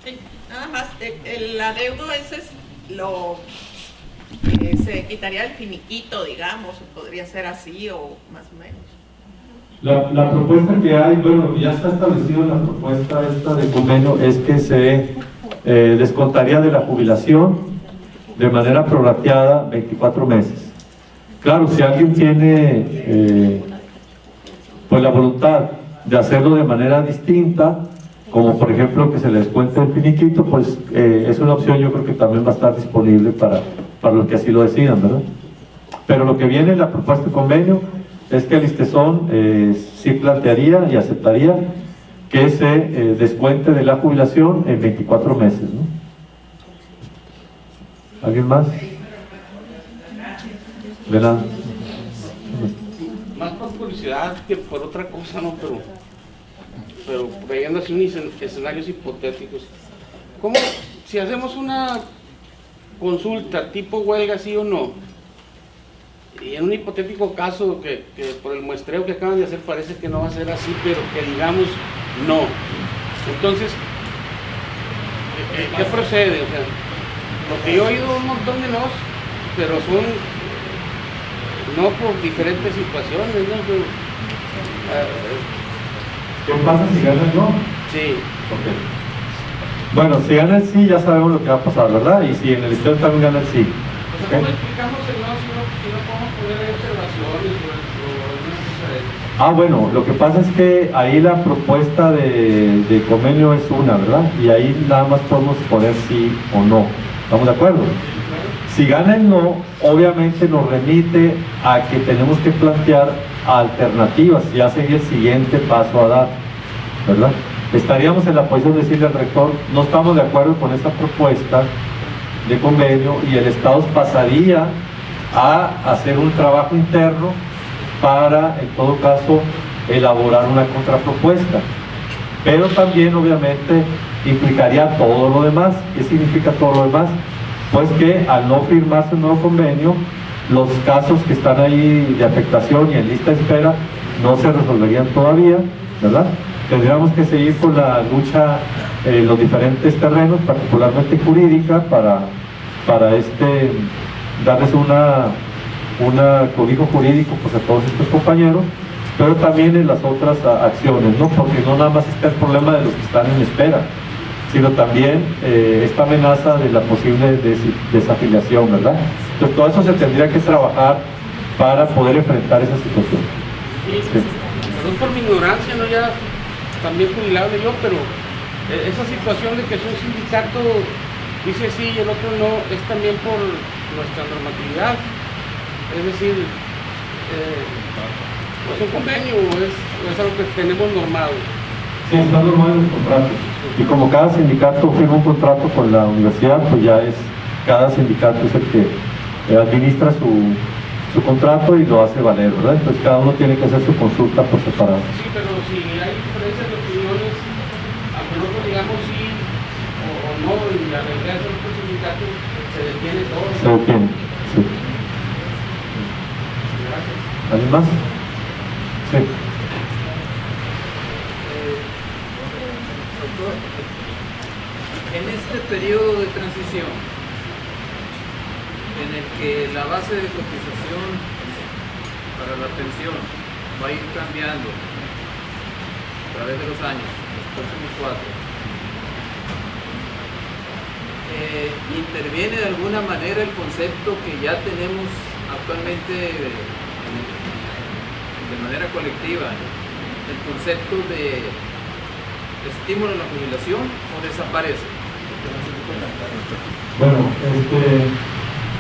Sí, nada más, el adeudo ese es lo se quitaría el finiquito, digamos, podría ser así o más o menos.
La propuesta que hay, bueno, ya está establecido en la propuesta esta de convenio, es que se descontaría de la jubilación de manera prorrateada 24 meses. Claro, si alguien tiene pues la voluntad de hacerlo de manera distinta, como por ejemplo que se les descuente el finiquito, pues es una opción, yo creo que también va a estar disponible para los que así lo decidan, ¿verdad? Pero lo que viene en la propuesta de convenio es que el ISSSTESON sí plantearía y aceptaría que se descuente de la jubilación en 24 meses, ¿no? ¿Alguien más? ¿Verdad?
Más por curiosidad que por otra cosa, ¿no? Pero trayendo así unos escenarios hipotéticos. ¿Cómo, si hacemos una consulta tipo huelga, sí o no? Y en un hipotético caso que por el muestreo que acaban de hacer parece que no va a ser así, pero que digamos no. Entonces, ¿qué procede? O sea, porque yo he oído un montón de no, pero son no por diferentes situaciones, ¿no? Pero,
¿qué pasa si gana el no?
sí.
Okay. Bueno, si gana el sí, ya sabemos lo que va a pasar, ¿verdad? Y si en el estado también gana el sí.
O sea, ¿cómo explicamos el no si no podemos poner observaciones o
Ah, bueno, lo que pasa es que ahí la propuesta de convenio es una, ¿verdad? Y ahí nada más podemos poner sí o no. ¿Estamos de acuerdo? Si gana el no, obviamente nos remite a que tenemos que plantear alternativas, ya sería el siguiente paso a dar, ¿verdad? Estaríamos en la posición de decirle al rector, no estamos de acuerdo con esta propuesta de convenio, y el Estado pasaría a hacer un trabajo interno para, en todo caso, elaborar una contrapropuesta. Pero también, obviamente, implicaría todo lo demás. ¿Qué significa todo lo demás? Pues que al no firmarse un nuevo convenio, los casos que están ahí de afectación y en lista de espera no se resolverían todavía, ¿verdad? Tendríamos que seguir con la lucha en los diferentes terrenos, particularmente jurídica, para darles una cobijo jurídico pues, a todos estos compañeros, pero también en las otras acciones, ¿no? Porque no nada más está el problema de los que están en espera, sino también esta amenaza de la posible desafiliación, ¿verdad? Entonces todo eso se tendría que trabajar para poder enfrentar esa situación.
Sí. Perdón por mi ignorancia, ¿no? Ya también jubilable yo, pero esa situación de que un sindicato dice sí y el otro no, es también por nuestra normatividad. Es decir, pues un convenio es algo que tenemos normado.
Sí, está normado en los contratos. Y como cada sindicato firma un contrato con la universidad, pues ya es, cada sindicato es el que administra su contrato y lo hace valer, ¿verdad? Entonces cada uno tiene que hacer su consulta por separado.
Sí, pero si hay diferencias de opiniones, aunque nosotros digamos sí o no, y la realidad es que el sindicato se detiene todo.
Se detiene, sí.
Gracias.
¿Alguien más? Sí.
En este periodo de transición, en el que la base de cotización para la pensión va a ir cambiando a través de los años, los próximos 4. ¿Interviene de alguna manera el concepto que ya tenemos actualmente de manera colectiva, el concepto de estímulo a la jubilación, o desaparece?
Bueno,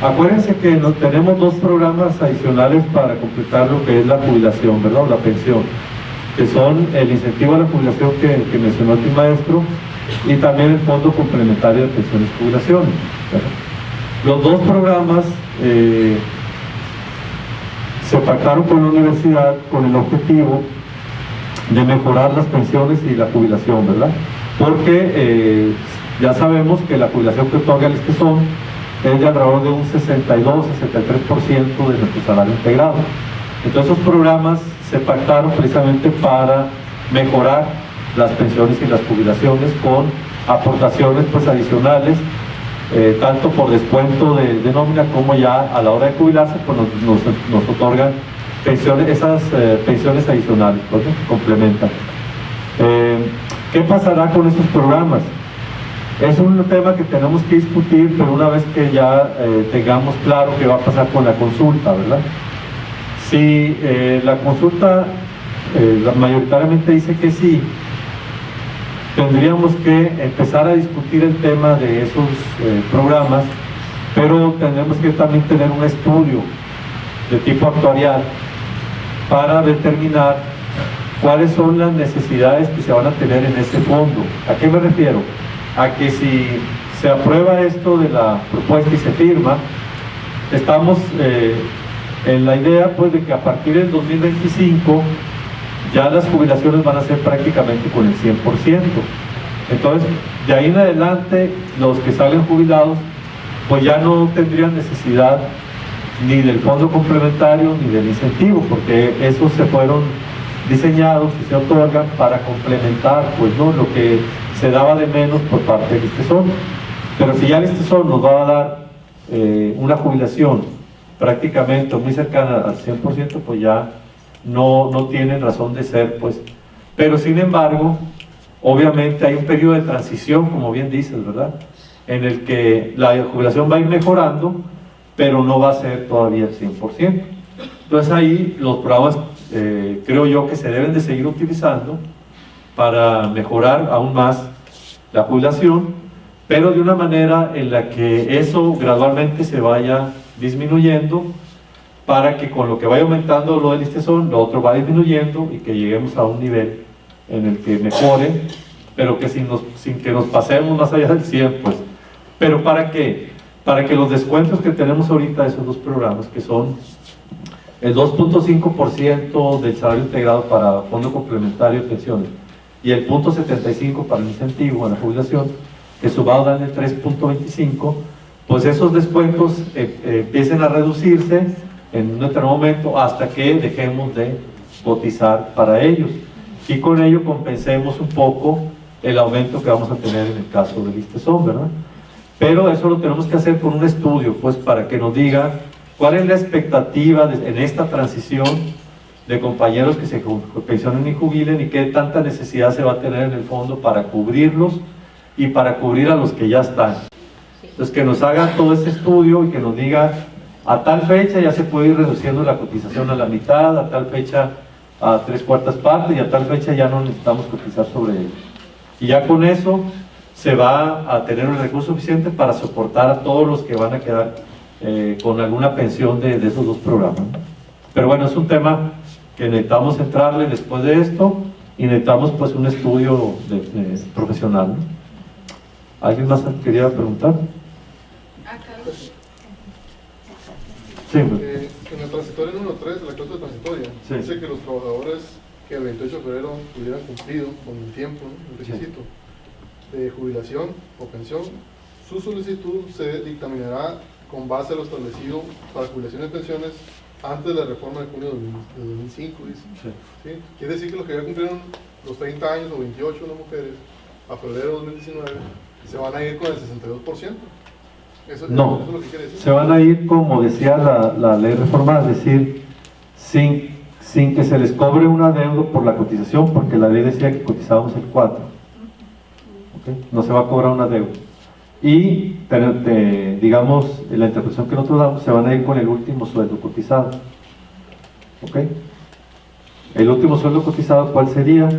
acuérdense que tenemos dos programas adicionales para completar lo que es la jubilación, ¿verdad? O la pensión, que son el incentivo a la jubilación que mencionó aquí el maestro, y también el Fondo Complementario de Pensiones y Jubilaciones, ¿verdad? Los dos programas se pactaron con la universidad con el objetivo de mejorar las pensiones y la jubilación, ¿verdad? Porque ya sabemos que la jubilación que otorga el ISTESON es de alrededor de un 62-63% de nuestro salario integrado. Entonces esos programas se pactaron precisamente para mejorar las pensiones y las jubilaciones con aportaciones pues adicionales, tanto por descuento de nómina como ya a la hora de jubilarse pues nos otorgan pensiones, esas pensiones adicionales, ¿no? Que complementan. ¿Qué pasará con esos programas? Es un tema que tenemos que discutir, pero una vez que ya tengamos claro qué va a pasar con la consulta, ¿verdad? Si la consulta mayoritariamente dice que sí, tendríamos que empezar a discutir el tema de esos programas, pero tendremos que también tener un estudio de tipo actuarial para determinar cuáles son las necesidades que se van a tener en ese fondo. ¿A qué me refiero? A que si se aprueba esto de la propuesta y se firma, estamos en la idea pues de que a partir del 2025 ya las jubilaciones van a ser prácticamente con el 100%. Entonces, de ahí en adelante, los que salen jubilados, pues ya no tendrían necesidad ni del fondo complementario ni del incentivo, porque esos se fueron diseñados y se otorgan para complementar pues, ¿no? lo que se daba de menos por parte del ISTESON. Pero si ya el ISTESON nos va a dar una jubilación prácticamente muy cercana al 100%, pues ya no tienen razón de ser, pues. Pero sin embargo, obviamente hay un periodo de transición, como bien dices, ¿verdad? En el que la jubilación va a ir mejorando, pero no va a ser todavía el 100%. Entonces ahí los programas, creo yo, que se deben de seguir utilizando para mejorar aún más la jubilación, pero de una manera en la que eso gradualmente se vaya disminuyendo, para que con lo que vaya aumentando lo del ISTESON, lo otro va disminuyendo y que lleguemos a un nivel en el que mejore, pero que sin que nos pasemos más allá del 100, pues. ¿Pero para qué? Para que los descuentos que tenemos ahorita de esos dos programas, que son el 2.5% del salario integrado para Fondo Complementario de Pensiones y el 0.75% para el incentivo a la jubilación, que sumado dan el 3.25%, pues esos descuentos empiecen a reducirse en un determinado momento hasta que dejemos de cotizar para ellos y con ello compensemos un poco el aumento que vamos a tener en el caso del ISTESON, ¿verdad? Pero eso lo tenemos que hacer con un estudio, pues, para que nos diga cuál es la expectativa en esta transición de compañeros que se pensionen y jubilen y qué tanta necesidad se va a tener en el fondo para cubrirlos y para cubrir a los que ya están. Entonces, que nos haga todo este estudio y que nos diga a tal fecha ya se puede ir reduciendo la cotización a la mitad, a tal fecha a 3/4 partes y a tal fecha ya no necesitamos cotizar sobre ello. Y ya con eso se va a tener un recurso suficiente para soportar a todos los que van a quedar con alguna pensión de esos dos programas, ¿no? Pero bueno, es un tema que necesitamos entrarle después de esto y necesitamos pues un estudio profesional, ¿no? ¿Alguien más quería preguntar? Sí,
en el transitorio número 3, la cláusula transitoria,
sí,
dice que los trabajadores que el 28 de febrero hubieran cumplido con el tiempo, ¿no? El requisito de jubilación o pensión, su solicitud se dictaminará con base a lo establecido para jubilación y pensiones antes de la reforma de junio de 2005, dice.
sí.
¿Sí? Quiere decir que los que ya cumplieron los 30 años o 28 las mujeres a febrero de 2019 se van a ir con el 62%.
No,
eso es lo que quiere decir.
se van a ir como decía la ley reformada, es decir, sin que se les cobre un adeudo por la cotización, porque la ley decía que cotizábamos el 4. ¿Okay? No se va a cobrar un adeudo. Y, digamos, la interpretación que nosotros damos, se van a ir con el último sueldo cotizado. ¿Ok? El último sueldo cotizado, ¿cuál sería?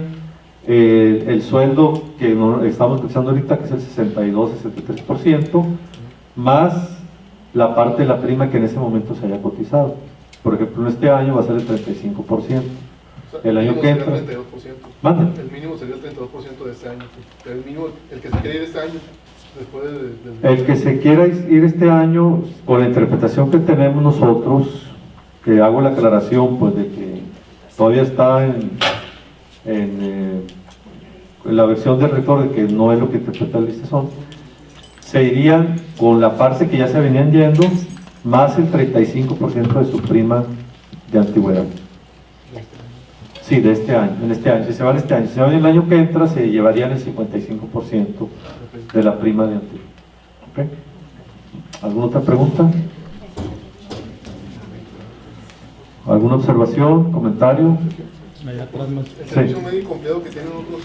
El sueldo que estamos cotizando ahorita, que es el 62-63%, más la parte de la prima que en ese momento se haya cotizado. Por ejemplo, en este año va a ser el 35%.
O sea,
El año que entra.
El 32%.
¿Mande?
El mínimo sería el 32% de este año. El mínimo, el que se quiere ir este año, después del...
El que se quiera ir este año, con la interpretación que tenemos nosotros, que hago la aclaración, pues de que todavía está en la versión del rector, de que no es lo que interpreta el listezón, se irían con la parte que ya se venían yendo, más el 35% de su prima de antigüedad. Sí, de este año, en este año. Si se van este año, si se van el año que entra, se llevarían el 55% de la prima de antigüedad. ¿Okay? ¿Alguna otra pregunta? ¿Alguna observación, comentario?
El servicio médico empleado que tienen otros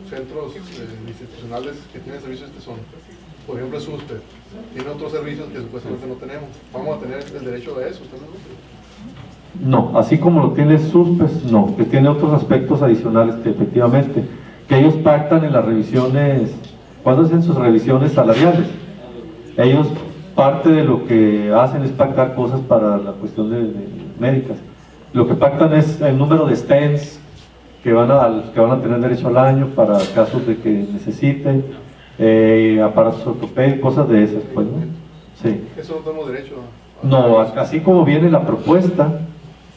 centros institucionales que tienen servicios que son, por ejemplo, el SUSPE, tiene otros servicios que supuestamente no tenemos. ¿Vamos a tener el derecho a eso también?
No, así como lo tiene SUSPES, no, que tiene otros aspectos adicionales que efectivamente, que ellos pactan en las revisiones, cuando hacen sus revisiones salariales, ellos parte de lo que hacen es pactar cosas para la cuestión de médicas. Lo que pactan es el número de stents que van a tener derecho al año para casos de que necesiten, aparatos ortopédicos, cosas de esas, pues, ¿no? Sí.
Eso no tenemos derecho a...
No, así como viene la propuesta,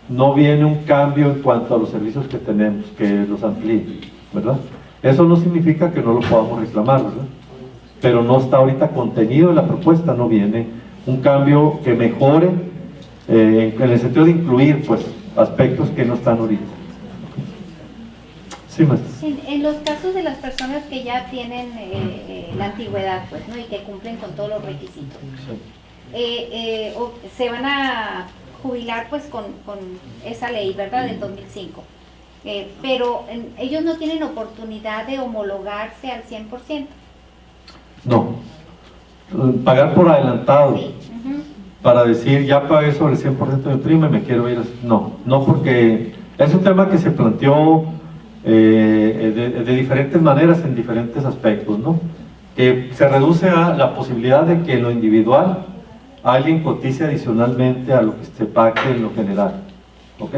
no viene un cambio en cuanto a los servicios que tenemos, que los amplíe, ¿verdad? Eso no significa que no lo podamos reclamar, ¿verdad? Pero no está ahorita contenido en la propuesta, no viene un cambio que mejore en el sentido de incluir, pues, aspectos que no están ahorita. Sí, maestra.
En los casos de las personas que ya tienen la antigüedad, pues, ¿no? Y que cumplen con todos los requisitos, se van a jubilar, pues, con esa ley, ¿verdad?, del 2005. Pero ellos no tienen oportunidad de homologarse al 100%.
No. Pagar por adelantado.
Sí.
Para decir, ya pagué sobre el 100% de prima y me quiero ir. No, porque es un tema que se planteó de diferentes maneras, en diferentes aspectos, ¿no? Que se reduce a la posibilidad de que en lo individual alguien cotice adicionalmente a lo que se pacte en lo general. ¿Ok?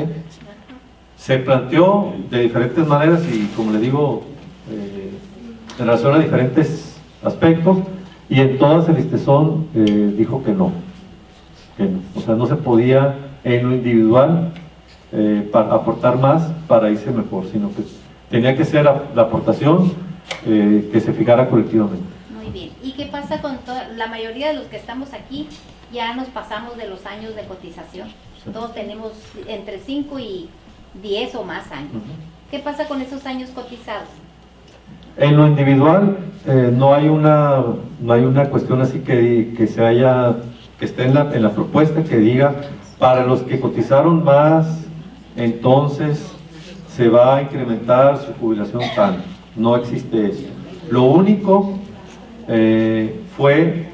Se planteó de diferentes maneras y, como le digo, en relación a diferentes aspectos, y en todas el listezón dijo que no. O sea, no se podía en lo individual aportar más para irse mejor, sino que tenía que ser la aportación que se fijara colectivamente.
Muy bien. ¿Y qué pasa con la mayoría de los que estamos aquí? Ya nos pasamos de los años de cotización.
Sí.
Todos tenemos entre 5 y 10 o más años. ¿Qué pasa con esos años cotizados?
En lo individual no hay una cuestión así que esté en la propuesta que diga para los que cotizaron más, entonces se va a incrementar su jubilación tanto. No existe eso. Lo único fue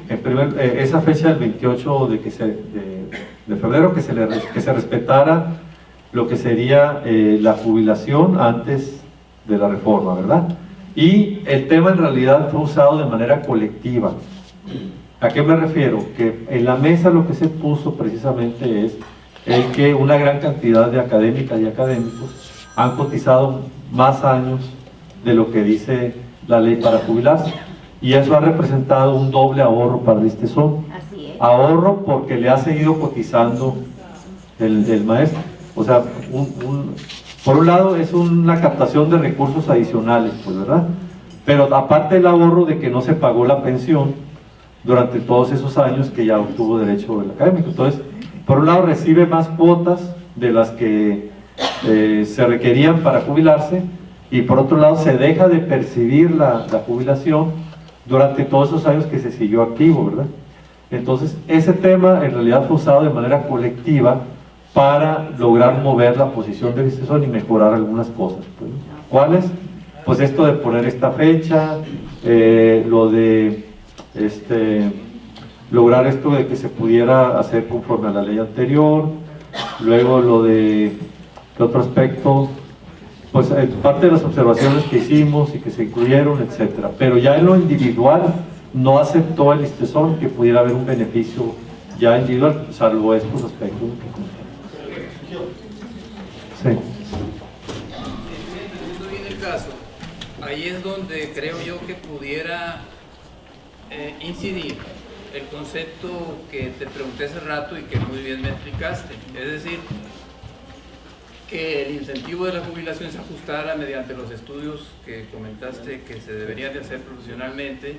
esa fecha del 28 de febrero que se respetara lo que sería la jubilación antes de la reforma, ¿verdad? Y el tema en realidad fue usado de manera colectiva. ¿A qué me refiero? Que en la mesa lo que se puso precisamente es el que una gran cantidad de académicas y académicos han cotizado más años de lo que dice la ley para jubilarse. Y eso ha representado un doble ahorro para el listezón.
Así es.
Ahorro porque le ha seguido cotizando el maestro. O sea, por un lado es una captación de recursos adicionales, pues, ¿verdad? Pero aparte el ahorro de que no se pagó la pensión durante todos esos años que ya obtuvo derecho el académico. Entonces, por un lado recibe más cuotas de las que se requerían para jubilarse, y por otro lado se deja de percibir la jubilación durante todos esos años que se siguió activo, ¿verdad? Entonces, ese tema en realidad fue usado de manera colectiva para lograr mover la posición del ISTESON y mejorar algunas cosas, pues. ¿Cuáles? Pues esto de poner esta fecha, lo de lograr esto de que se pudiera hacer conforme a la ley anterior, luego lo de ¿qué otro aspecto? Pues parte de las observaciones que hicimos y que se incluyeron, etcétera. Pero ya en lo individual no aceptó el ISTESON que pudiera haber un beneficio ya individual, salvo estos aspectos que comenté. Sí.
Entendiendo bien el caso, ahí es donde creo yo que pudiera incidir el concepto que te pregunté hace rato y que muy bien me explicaste, es decir, que el incentivo de la jubilación se ajustara mediante los estudios que comentaste que se deberían de hacer profesionalmente,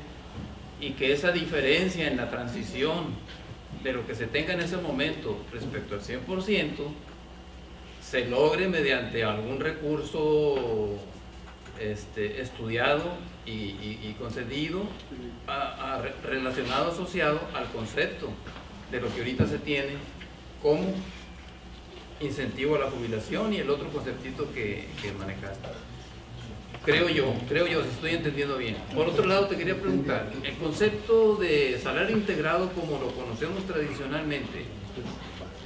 y que esa diferencia en la transición de lo que se tenga en ese momento respecto al 100% se logre mediante algún recurso estudiado y concedido relacionado, asociado al concepto de lo que ahorita se tiene como incentivo a la jubilación y el otro conceptito que manejaste. Creo yo, si estoy entendiendo bien. Por otro lado, te quería preguntar, el concepto de salario integrado como lo conocemos tradicionalmente,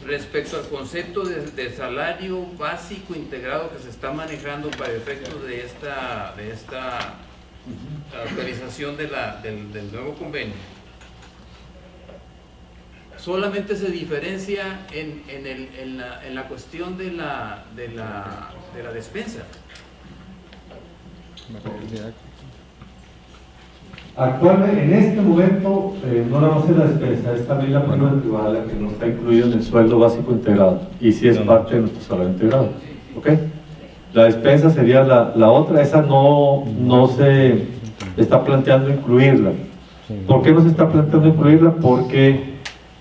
respecto al concepto de salario básico integrado que se está manejando para efectos de esta actualización del nuevo convenio, solamente se diferencia en la cuestión de la despensa.
Actualmente, en este momento, no nada más es la despensa, es también la prima privada la que no está incluida en el sueldo básico integrado, y sí es parte de nuestro salario integrado. ¿Ok? La despensa sería la otra, esa no se está planteando incluirla. ¿Por qué no se está planteando incluirla? Porque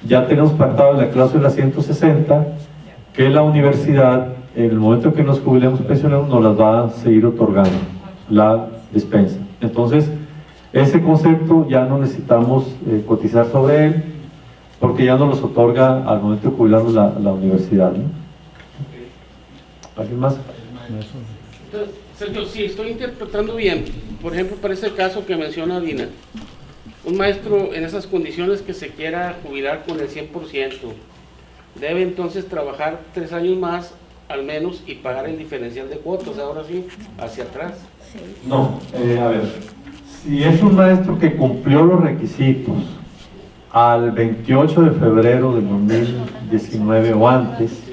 ya tenemos pactado en la cláusula 160 que la universidad, en el momento que nos jubilemos pensionados, nos las va a seguir otorgando la despensa. Entonces, ese concepto ya no necesitamos cotizar sobre él, porque ya nos los otorga al momento de jubilarnos la universidad, ¿no? ¿Alguien más?
Entonces, Sergio, si estoy interpretando bien, por ejemplo, para ese caso que menciona Dina, un maestro en esas condiciones que se quiera jubilar con el 100%, debe entonces trabajar 3 años más al menos y pagar el diferencial de cuotas, ahora sí, hacia atrás.
No, a ver, si es un maestro que cumplió los requisitos al 28 de febrero de 2019 o antes,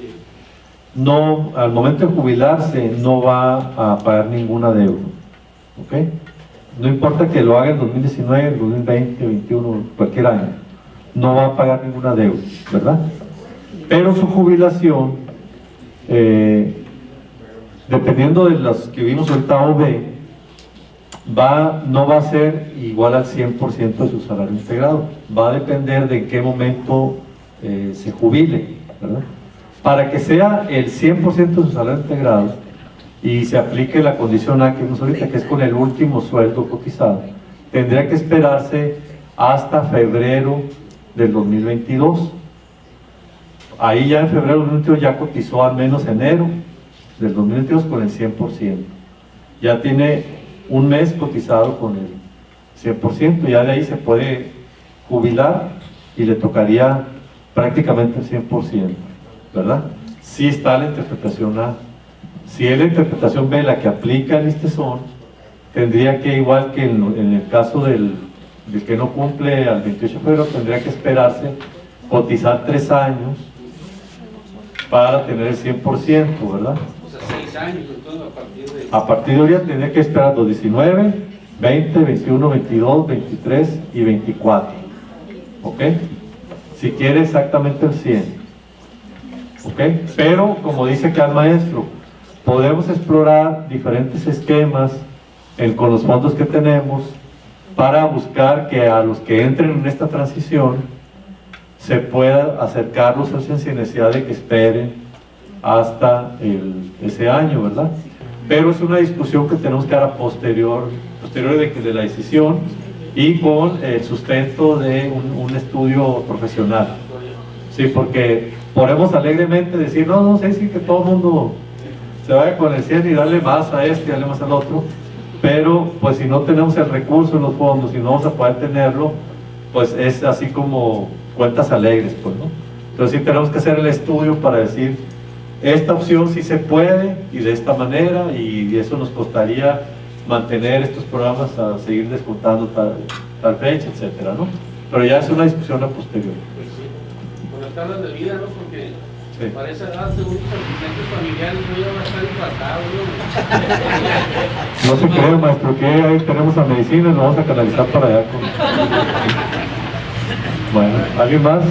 no, al momento de jubilarse no va a pagar ninguna deuda, ¿ok? No importa que lo haga en 2019, 2020, 2021, cualquier año, no va a pagar ninguna deuda, ¿verdad? Pero su jubilación, dependiendo de las que vimos ahorita A o B, no va a ser igual al 100% de su salario integrado, va a depender de en qué momento se jubile, ¿verdad? Para que sea el 100% de su salario integrado y se aplique la condición A que vimos ahorita, que es con el último sueldo cotizado, tendría que esperarse hasta febrero del 2022. Ahí ya en febrero del 2022 ya cotizó al menos enero del 2022 con el 100%. Ya tiene un mes cotizado con el 100%, ya de ahí se puede jubilar y le tocaría prácticamente el 100%, ¿verdad? Sí está la interpretación A. Si es la interpretación B la que aplica el ISTESON, tendría que, igual que en el caso del que no cumple al 28 de febrero, tendría que esperarse, cotizar 3 años para tener el 100%, ¿verdad?
O sea, 6 años, entonces
a partir de hoy ya tendría que esperar los 19, 20, 21, 22, 23 y 24, ¿ok? Si quiere exactamente el 100, ¿ok? Pero, como dice acá el maestro, podemos explorar diferentes esquemas con los fondos que tenemos para buscar que a los que entren en esta transición se pueda acercarlos al 100 sin necesidad de que esperen hasta ese año, ¿verdad? Pero es una discusión que tenemos que dar a posterior de la decisión, y con el sustento de un estudio profesional. Sí, porque podemos alegremente decir, no sé si que todo el mundo se vaya con el 100 y darle más a este y darle más al otro, pero pues si no tenemos el recurso en los fondos y no vamos a poder tenerlo, pues es así como cuentas alegres, pues, ¿no? Entonces sí tenemos que hacer el estudio para decir, esta opción sí se puede y de esta manera, y eso nos costaría mantener estos programas a seguir descontando tal fecha, etcétera, ¿no? Pero ya es una discusión a posteriori.
Pues sí, con las tablas de vida, ¿no? Porque
Sí.
para esa edad, según los asistentes familiares, no iba a estar empatado, ¿no?
No se cree, maestro, que ahí tenemos a medicina y lo vamos a canalizar para allá. Bueno, ¿alguien más?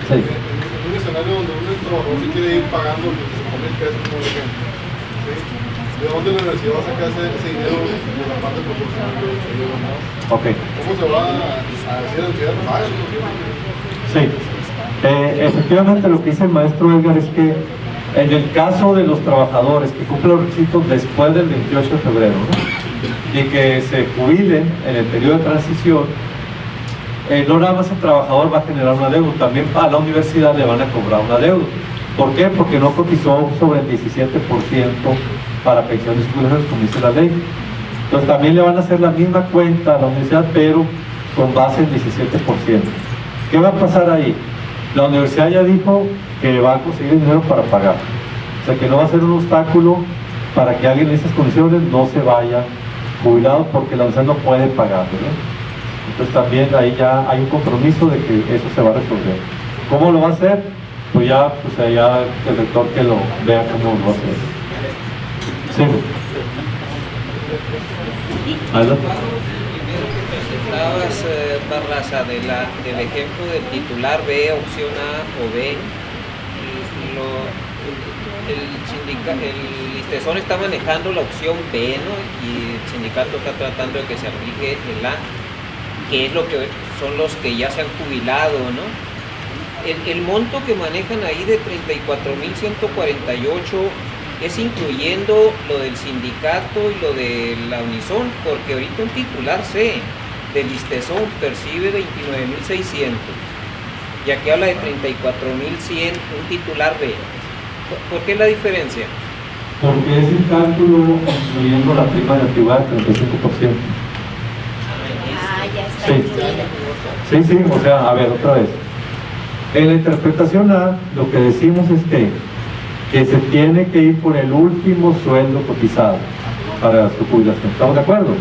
Sí.
En un escenario donde un trabajador se quiere ir pagando los 5,000 pesos, como ejemplo, ¿sí? ¿De dónde la universidad va a sacar ese dinero de la parte proporcional que yo más?
Ok.
¿Cómo se va a decir a la universidad? Paga.
Sí. Efectivamente lo que dice el maestro Edgar es que en el caso de los trabajadores que cumplen los requisitos después del 28 de febrero, ¿no? Y que se jubilen en el periodo de transición, no nada más el trabajador va a generar una deuda, también a la universidad le van a cobrar una deuda. ¿Por qué? Porque no cotizó sobre el 17% para pensiones y jubilaciones, como dice la ley. Entonces también le van a hacer la misma cuenta a la universidad, pero con base en 17%. ¿Qué va a pasar ahí? La universidad ya dijo que va a conseguir dinero para pagar. O sea que no va a ser un obstáculo para que alguien en esas condiciones no se vaya jubilado, porque la universidad no puede pagar, ¿no? Entonces también ahí ya hay un compromiso de que eso se va a resolver. ¿Cómo lo va a hacer? Pues ya, allá el rector que lo vea cómo lo va a hacer. Sí.
Primero que presentabas, Barraza, del ejemplo del titular B, opción A o B, el ISTESON está manejando la opción B, ¿no? Y el sindicato está tratando de que se aplique el A, que es lo que son los que ya se han jubilado, ¿no? El monto que manejan ahí de 34.148 es incluyendo lo del sindicato y lo de la Unison, porque ahorita un titular C del ISTESON percibe 29.600 y aquí habla de 34.100 un titular B. ¿Por qué la diferencia?
Porque es el cálculo incluyendo la prima de antigüedad del 35%.
Ya está
Sí.
incluida.
Sí, o sea, a ver, otra vez. En la interpretación A, lo que decimos es que se tiene que ir por el último sueldo cotizado para su jubilación. ¿Estamos de acuerdo?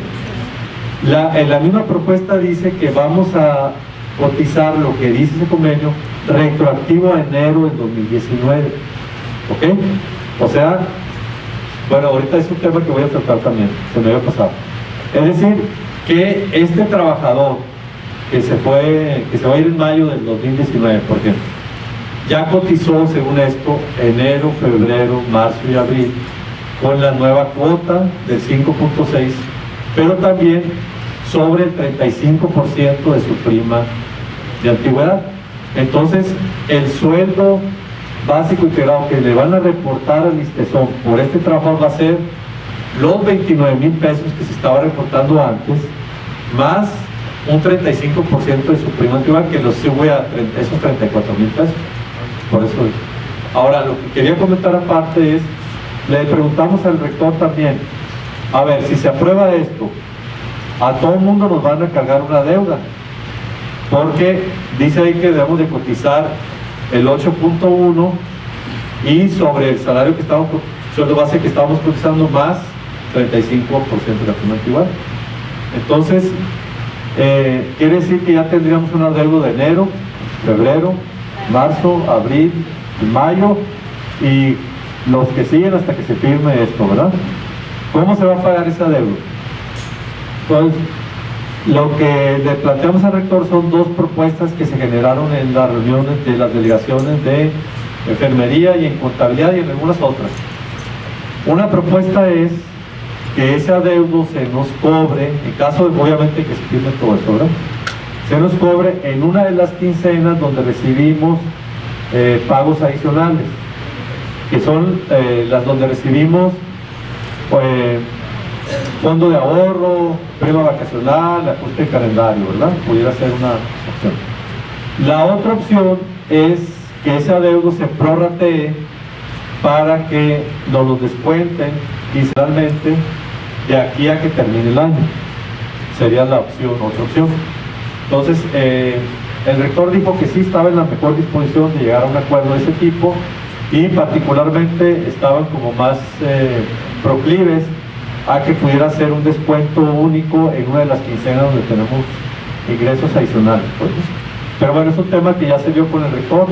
En la misma propuesta dice que vamos a cotizar lo que dice ese convenio retroactivo a enero del 2019. ¿Ok? O sea, bueno, ahorita es un tema que voy a tratar también, se me había pasado. Es decir, que este trabajador que se va a ir en mayo del 2019, por ejemplo, ya cotizó, según esto, enero, febrero, marzo y abril, con la nueva cuota del 5.6, pero también sobre el 35% de su prima de antigüedad. Entonces, el sueldo básico integrado que le van a reportar al ISTESON por este trabajador va a ser los 29,000 pesos que se estaba reportando antes, más un 35% de su prima antigüedad, que los sube a esos 34,000 pesos. Por eso. Ahora, lo que quería comentar aparte es, le preguntamos al rector también, a ver, si se aprueba esto, a todo el mundo nos van a cargar una deuda, porque dice ahí que debemos de cotizar el 8.1 y sobre el salario que estamos, sueldo base que estábamos cotizando, más 35% de la prima antigüedad. Entonces, quiere decir que ya tendríamos un adeudo de enero, febrero, marzo, abril, mayo y los que siguen hasta que se firme esto, ¿verdad? ¿Cómo se va a pagar ese adeudo? Pues lo que le planteamos al rector son dos propuestas que se generaron en las reuniones de las delegaciones de enfermería y en contabilidad y en algunas otras. Una propuesta es que ese adeudo se nos cobre, en caso de, obviamente, que se firme todo eso, ¿verdad? Se nos cobre en una de las quincenas donde recibimos pagos adicionales, que son las donde recibimos fondo de ahorro, prima vacacional, ajuste de calendario, ¿verdad? Pudiera ser una opción. La otra opción es que ese adeudo se prorratee para que nos lo descuenten quincenalmente de aquí a que termine el año. Sería la opción, otra opción. Entonces, el rector dijo que sí estaba en la mejor disposición de llegar a un acuerdo de ese tipo y particularmente estaban como más proclives a que pudiera ser un descuento único en una de las quincenas donde tenemos ingresos adicionales, pues. Pero bueno, es un tema que ya se dio con el rector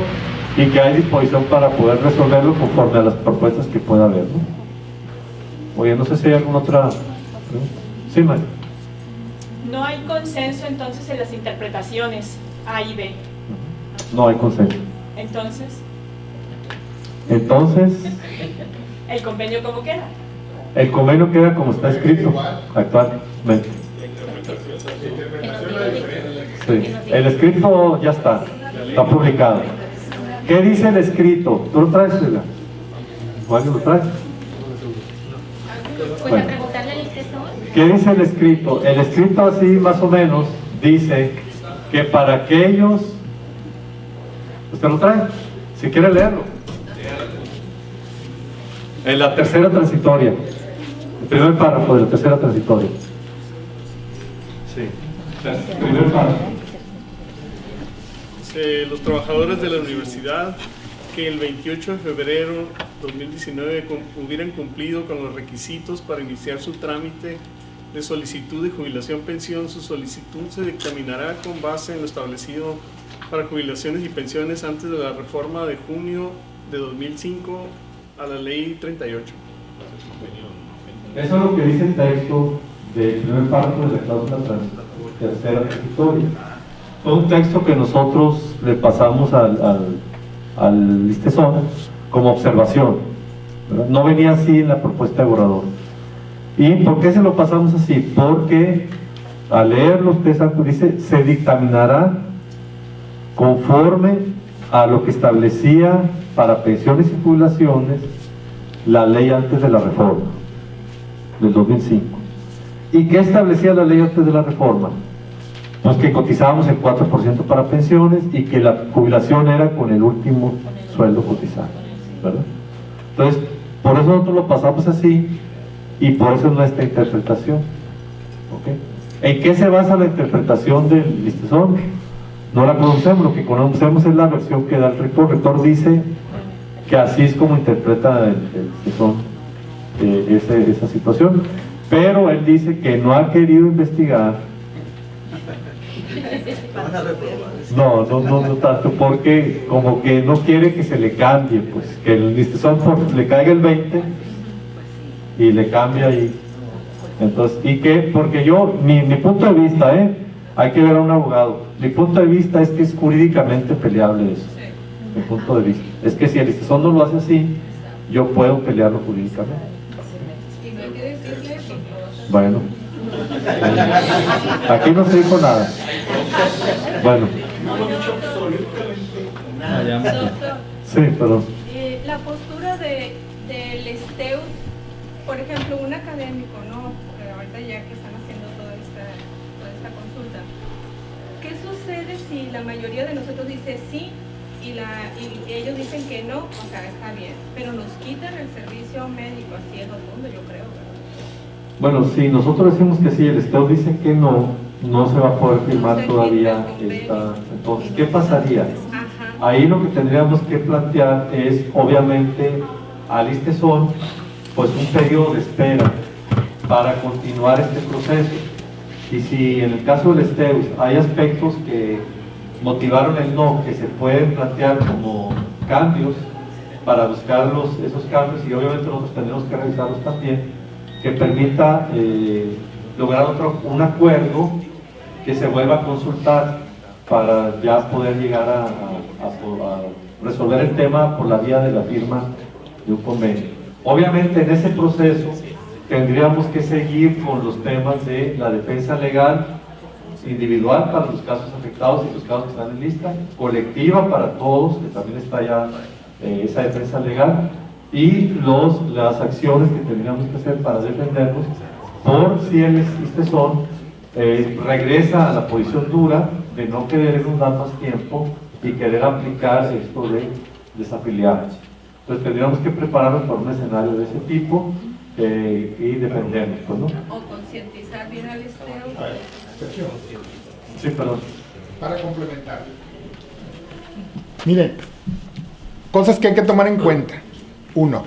y que hay disposición para poder resolverlo conforme a las propuestas que pueda haber, ¿no? Oye, no sé si hay alguna otra pregunta. Sí, María.
No hay consenso entonces en las interpretaciones A y B.
No hay consenso.
Entonces, ¿el convenio cómo queda?
El convenio queda como está escrito actualmente. Sí. El escrito ya está publicado. ¿Qué dice el escrito? ¿Tú lo traes, Sheila? ¿O alguien lo trae?
Pues a preguntarle al asesor.
¿Qué dice el escrito? El escrito así más o menos dice que para aquellos... ¿Usted lo trae? Si quiere leerlo. En la tercera transitoria. El primer párrafo de la tercera transitoria. Sí. El primer párrafo.
Los trabajadores de la universidad que el 28 de febrero de 2019 hubieran cumplido con los requisitos para iniciar su trámite de solicitud de jubilación pensión, su solicitud se dictaminará con base en lo establecido para jubilaciones y pensiones antes de la reforma de junio de 2005 a la ley 38.
Eso es lo que dice el texto del primer párrafo de la cláusula tercera transitoria. Fue un texto que nosotros le pasamos al ISTESON como observación, ¿verdad? No venía así en la propuesta de borrador. ¿Y por qué se lo pasamos así? Porque al leerlo usted dice se dictaminará conforme a lo que establecía para pensiones y jubilaciones la ley antes de la reforma del 2005. ¿Y qué establecía la ley antes de la reforma? Pues que cotizábamos el 4% para pensiones y que la jubilación era con el último sueldo cotizado, ¿verdad? Entonces, por eso nosotros lo pasamos así y por eso es nuestra interpretación. ¿Okay? ¿En qué se basa la interpretación del ISTESON? No la conocemos, lo que conocemos es la versión que da el rector. El rector dice que así es como interpreta el ISTESON esa situación, pero él dice que no ha querido investigar. No tanto, porque como que no quiere que se le cambie, pues, que el ISTESON le caiga el 20 y le cambia ahí. Entonces, y que, porque yo, mi punto de vista, hay que ver a un abogado, mi punto de vista es que es jurídicamente peleable eso. Mi punto de vista es que si el ISTESON no lo hace así, yo puedo pelearlo jurídicamente. Bueno, aquí no se dijo nada. Bueno. Sí, perdón.
La postura del STEUS, por ejemplo, un académico, ¿no? Ahorita ya que están haciendo toda esta consulta, ¿qué sucede si la mayoría de nosotros dice sí y ellos dicen que no? O sea, está bien, pero nos quitan el servicio médico así en el mundo, yo creo, ¿verdad?
Bueno, si nosotros decimos que sí, el STEUS dice que no se va a poder firmar todavía esta. Entonces, ¿qué pasaría? Ahí lo que tendríamos que plantear es, obviamente, al ISTESON, pues un periodo de espera para continuar este proceso. Y si en el caso del STEUS hay aspectos que motivaron el no, que se pueden plantear como cambios para buscar esos cambios, y obviamente nosotros tenemos que revisarlos también, que permita lograr un acuerdo que se vuelva a consultar para ya poder llegar a resolver el tema por la vía de la firma de un convenio. Obviamente en ese proceso tendríamos que seguir con los temas de la defensa legal individual para los casos afectados y los casos que están en lista, colectiva para todos, que también está ya esa defensa legal, y las acciones que tendríamos que hacer para defendernos por si el ISTESON regresa a la posición dura de no querernos dar más tiempo y querer aplicar esto de desafiliar. Entonces tendríamos que prepararnos para un escenario de ese tipo y defendernos, pues, ¿no?
O concientizar bien al esteo.
Sí, perdón.
Para complementar. Miren, cosas que hay que tomar en cuenta. Uno,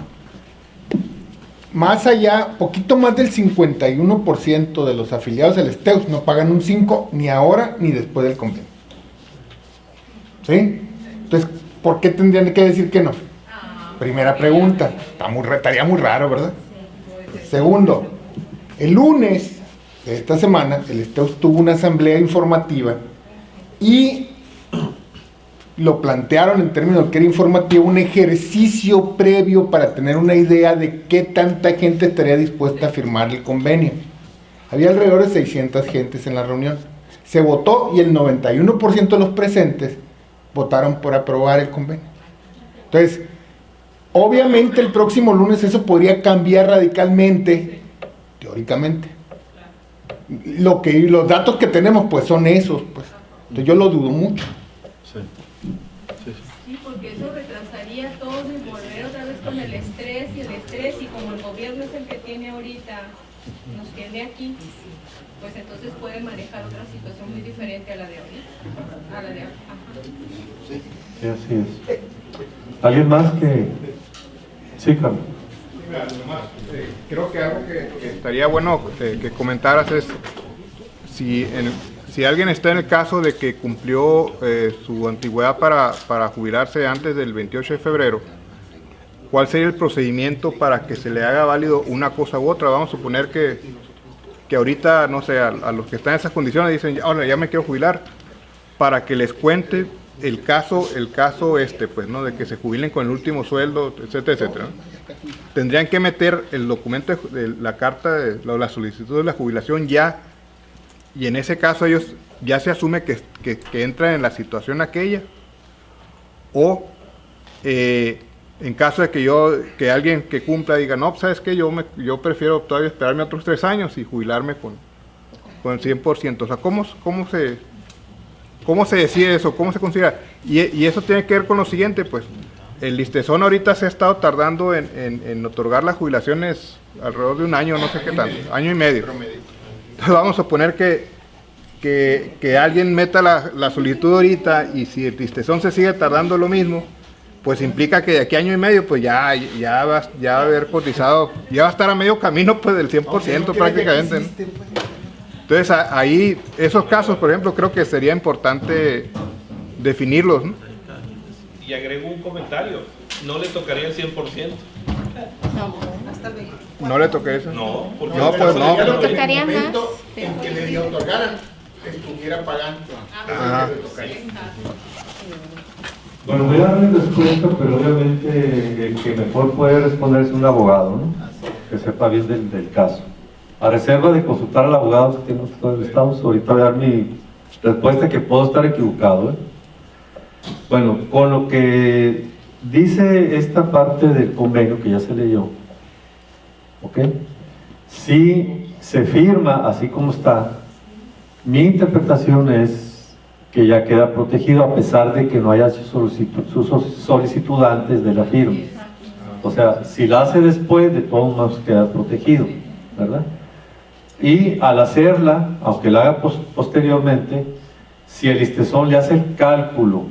más allá, poquito más del 51% de los afiliados del STEUS no pagan un 5 ni ahora ni después del convenio. ¿Sí? Entonces, ¿por qué tendrían que decir que no? Primera pregunta. Estaría muy raro, ¿verdad? Segundo, el lunes de esta semana, el STEUS tuvo una asamblea informativa y lo plantearon en términos que era informativo, un ejercicio previo para tener una idea de qué tanta gente estaría dispuesta a firmar el convenio. Había alrededor de 600 gentes en la reunión. Se votó y el 91% de los presentes votaron por aprobar el convenio. Entonces, obviamente el próximo lunes eso podría cambiar radicalmente, teóricamente. Los datos que tenemos pues son esos, pues. Entonces yo lo dudo mucho.
Sí, porque eso retrasaría todo y volver otra vez con el estrés, y como el gobierno es el que tiene ahorita, nos tiene aquí, pues entonces puede manejar otra situación muy diferente a la de ahorita. A la de
Sí, así es. ¿Alguien más que...? Sí, Carlos.
Creo que algo que estaría bueno que comentaras es si alguien está en el caso de que cumplió su antigüedad para jubilarse antes del 28 de febrero, ¿cuál sería el procedimiento para que se le haga válido una cosa u otra? Vamos a suponer que ahorita, no sé, a los que están en esas condiciones dicen, ahora ya me quiero jubilar, para que les cuente el caso pues, ¿no? De que se jubilen con el último sueldo, etcétera, etcétera, ¿no? Tendrían que meter el documento de la carta, la solicitud de la jubilación ya, y en ese caso ellos ya se asume que entran en la situación aquella, o en caso de que alguien que cumpla diga, no, ¿sabes qué? Yo prefiero todavía esperarme otros 3 años y jubilarme con el 100%. O sea, ¿cómo se decide eso? ¿Cómo se considera? Y eso tiene que ver con lo siguiente, pues, el ISTESON ahorita se ha estado tardando en otorgar las jubilaciones alrededor de un año, no sé qué tanto, año y medio. Entonces vamos a poner que alguien meta la solicitud ahorita, y si el ISTESON se sigue tardando lo mismo, pues implica que de aquí a año y medio pues ya va a haber cotizado, ya va a estar a medio camino pues del 100% prácticamente, ¿no? Entonces ahí, esos casos, por ejemplo, creo que sería importante definirlos, ¿no?
Y agrego un comentario, no le tocaría el 100%.
¿No le toque eso?
No, porque
no, pues no.
Le tocaría más. En que le otorgaran, estuviera pagando.
Ajá.
Bueno, voy a darle respuesta, pero obviamente el que mejor puede responder es un abogado, ¿no? Que sepa bien del caso. A reserva de consultar al abogado que tiene todo el estado, ahorita voy a dar mi respuesta, que puedo estar equivocado, ¿eh? Bueno, con lo que dice esta parte del convenio que ya se leyó, ¿ok? Si se firma así como está, mi interpretación es que ya queda protegido a pesar de que no haya su solicitud antes de la firma. O sea, si la hace después, de todos modos queda protegido, ¿verdad? Y al hacerla, aunque la haga posteriormente, si el ISTESON le hace el cálculo,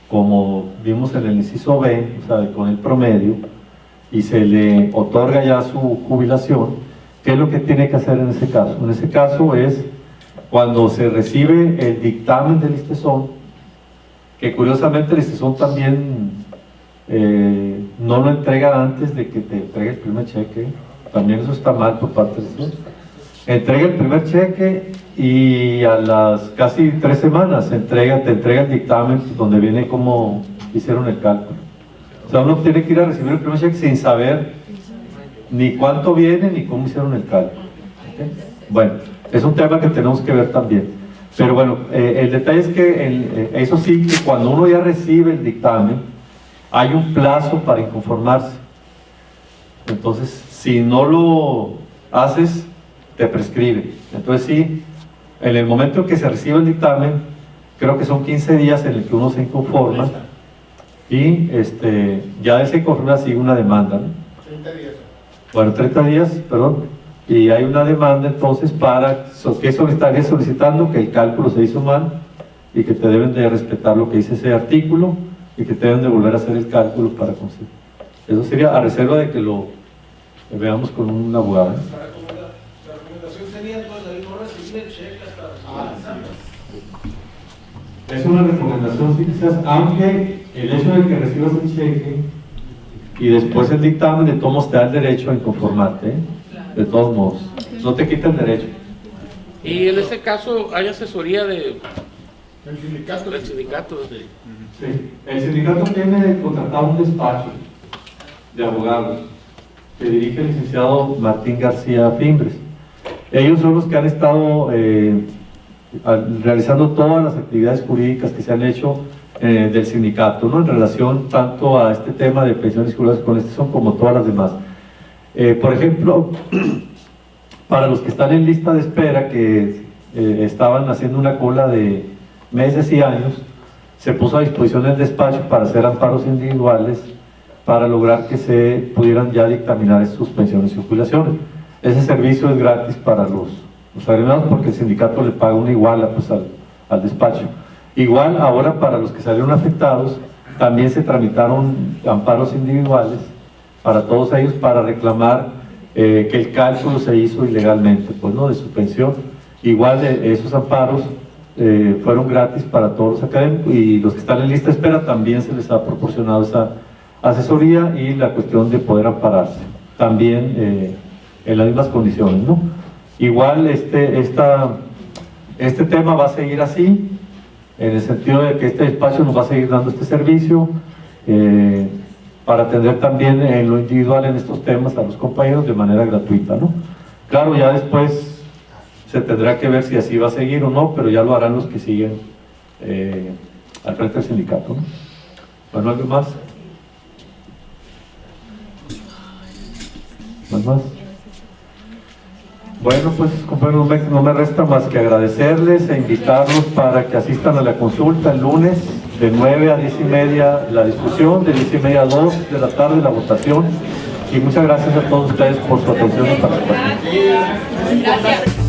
como vimos en el inciso B, o sea, con el promedio, y se le otorga ya su jubilación, ¿qué es lo que tiene que hacer en ese caso? En ese caso es cuando se recibe el dictamen del ISTESON, que curiosamente el ISTESON también no lo entrega antes de que te entregue el primer cheque, también eso está mal por parte del ISTESON. Entrega el primer cheque y a las casi 3 semanas te entrega el dictamen donde viene cómo hicieron el cálculo. O sea, uno tiene que ir a recibir el primer cheque sin saber ni cuánto viene ni cómo hicieron el cálculo. ¿Okay? Bueno, es un tema que tenemos que ver también. Pero bueno, el detalle es que eso sí, que cuando uno ya recibe el dictamen, hay un plazo para inconformarse. Entonces, si no lo haces te prescribe. Entonces sí, en el momento en que se recibe el dictamen, creo que son 15 días en el que uno se inconforma y ya se inconforma sigue una demanda, ¿no?
30 días.
Bueno, 30 días, perdón, y hay una demanda entonces ¿qué estarías solicitando? Que el cálculo se hizo mal y que te deben de respetar lo que dice ese artículo y que te deben de volver a hacer el cálculo para conseguir. Eso sería a reserva de que lo veamos con un abogado, ¿eh?
La recomendación sería entonces no recibir el cheque hasta
Es una recomendación, quizás, aunque el hecho de que recibas el cheque y después el dictamen, de todos modos te da el derecho a inconformarte, ¿eh? De todos modos, no te quita el derecho.
Y en este caso hay asesoría de
El sindicato.
del sindicato.
Sí, el sindicato tiene contratado un despacho de abogados que dirige el licenciado Martín García Fimbres. Ellos son los que han estado realizando todas las actividades jurídicas que se han hecho del sindicato, ¿no? En relación tanto a este tema de pensiones jubiladas con son como todas las demás. Por ejemplo, para los que están en lista de espera, que estaban haciendo una cola de meses y años, se puso a disposición el despacho para hacer amparos individuales para lograr que se pudieran ya dictaminar sus pensiones y jubilaciones. Ese servicio es gratis para los agremiados porque el sindicato le paga una iguala pues, al despacho. Igual ahora para los que salieron afectados también se tramitaron amparos individuales para todos ellos para reclamar que el cálculo se hizo ilegalmente pues, ¿no? De su pensión. Igual esos amparos fueron gratis para todos los académicos y los que están en lista de espera también se les ha proporcionado esa asesoría y la cuestión de poder ampararse también en las mismas condiciones, ¿no? Igual este tema va a seguir así, en el sentido de que este despacho nos va a seguir dando este servicio para atender también en lo individual en estos temas a los compañeros de manera gratuita, ¿no? Claro, ya después se tendrá que ver si así va a seguir o no, pero ya lo harán los que siguen al frente del sindicato, ¿no? Bueno, ¿algo más? ¿Más? Bueno, pues compañeros, no me resta más que agradecerles e invitarlos para que asistan a la consulta el lunes de 9 a 10 y media la discusión, de 10 y media a 2 de la tarde la votación, y muchas gracias a todos ustedes por su atención y participación.
Gracias.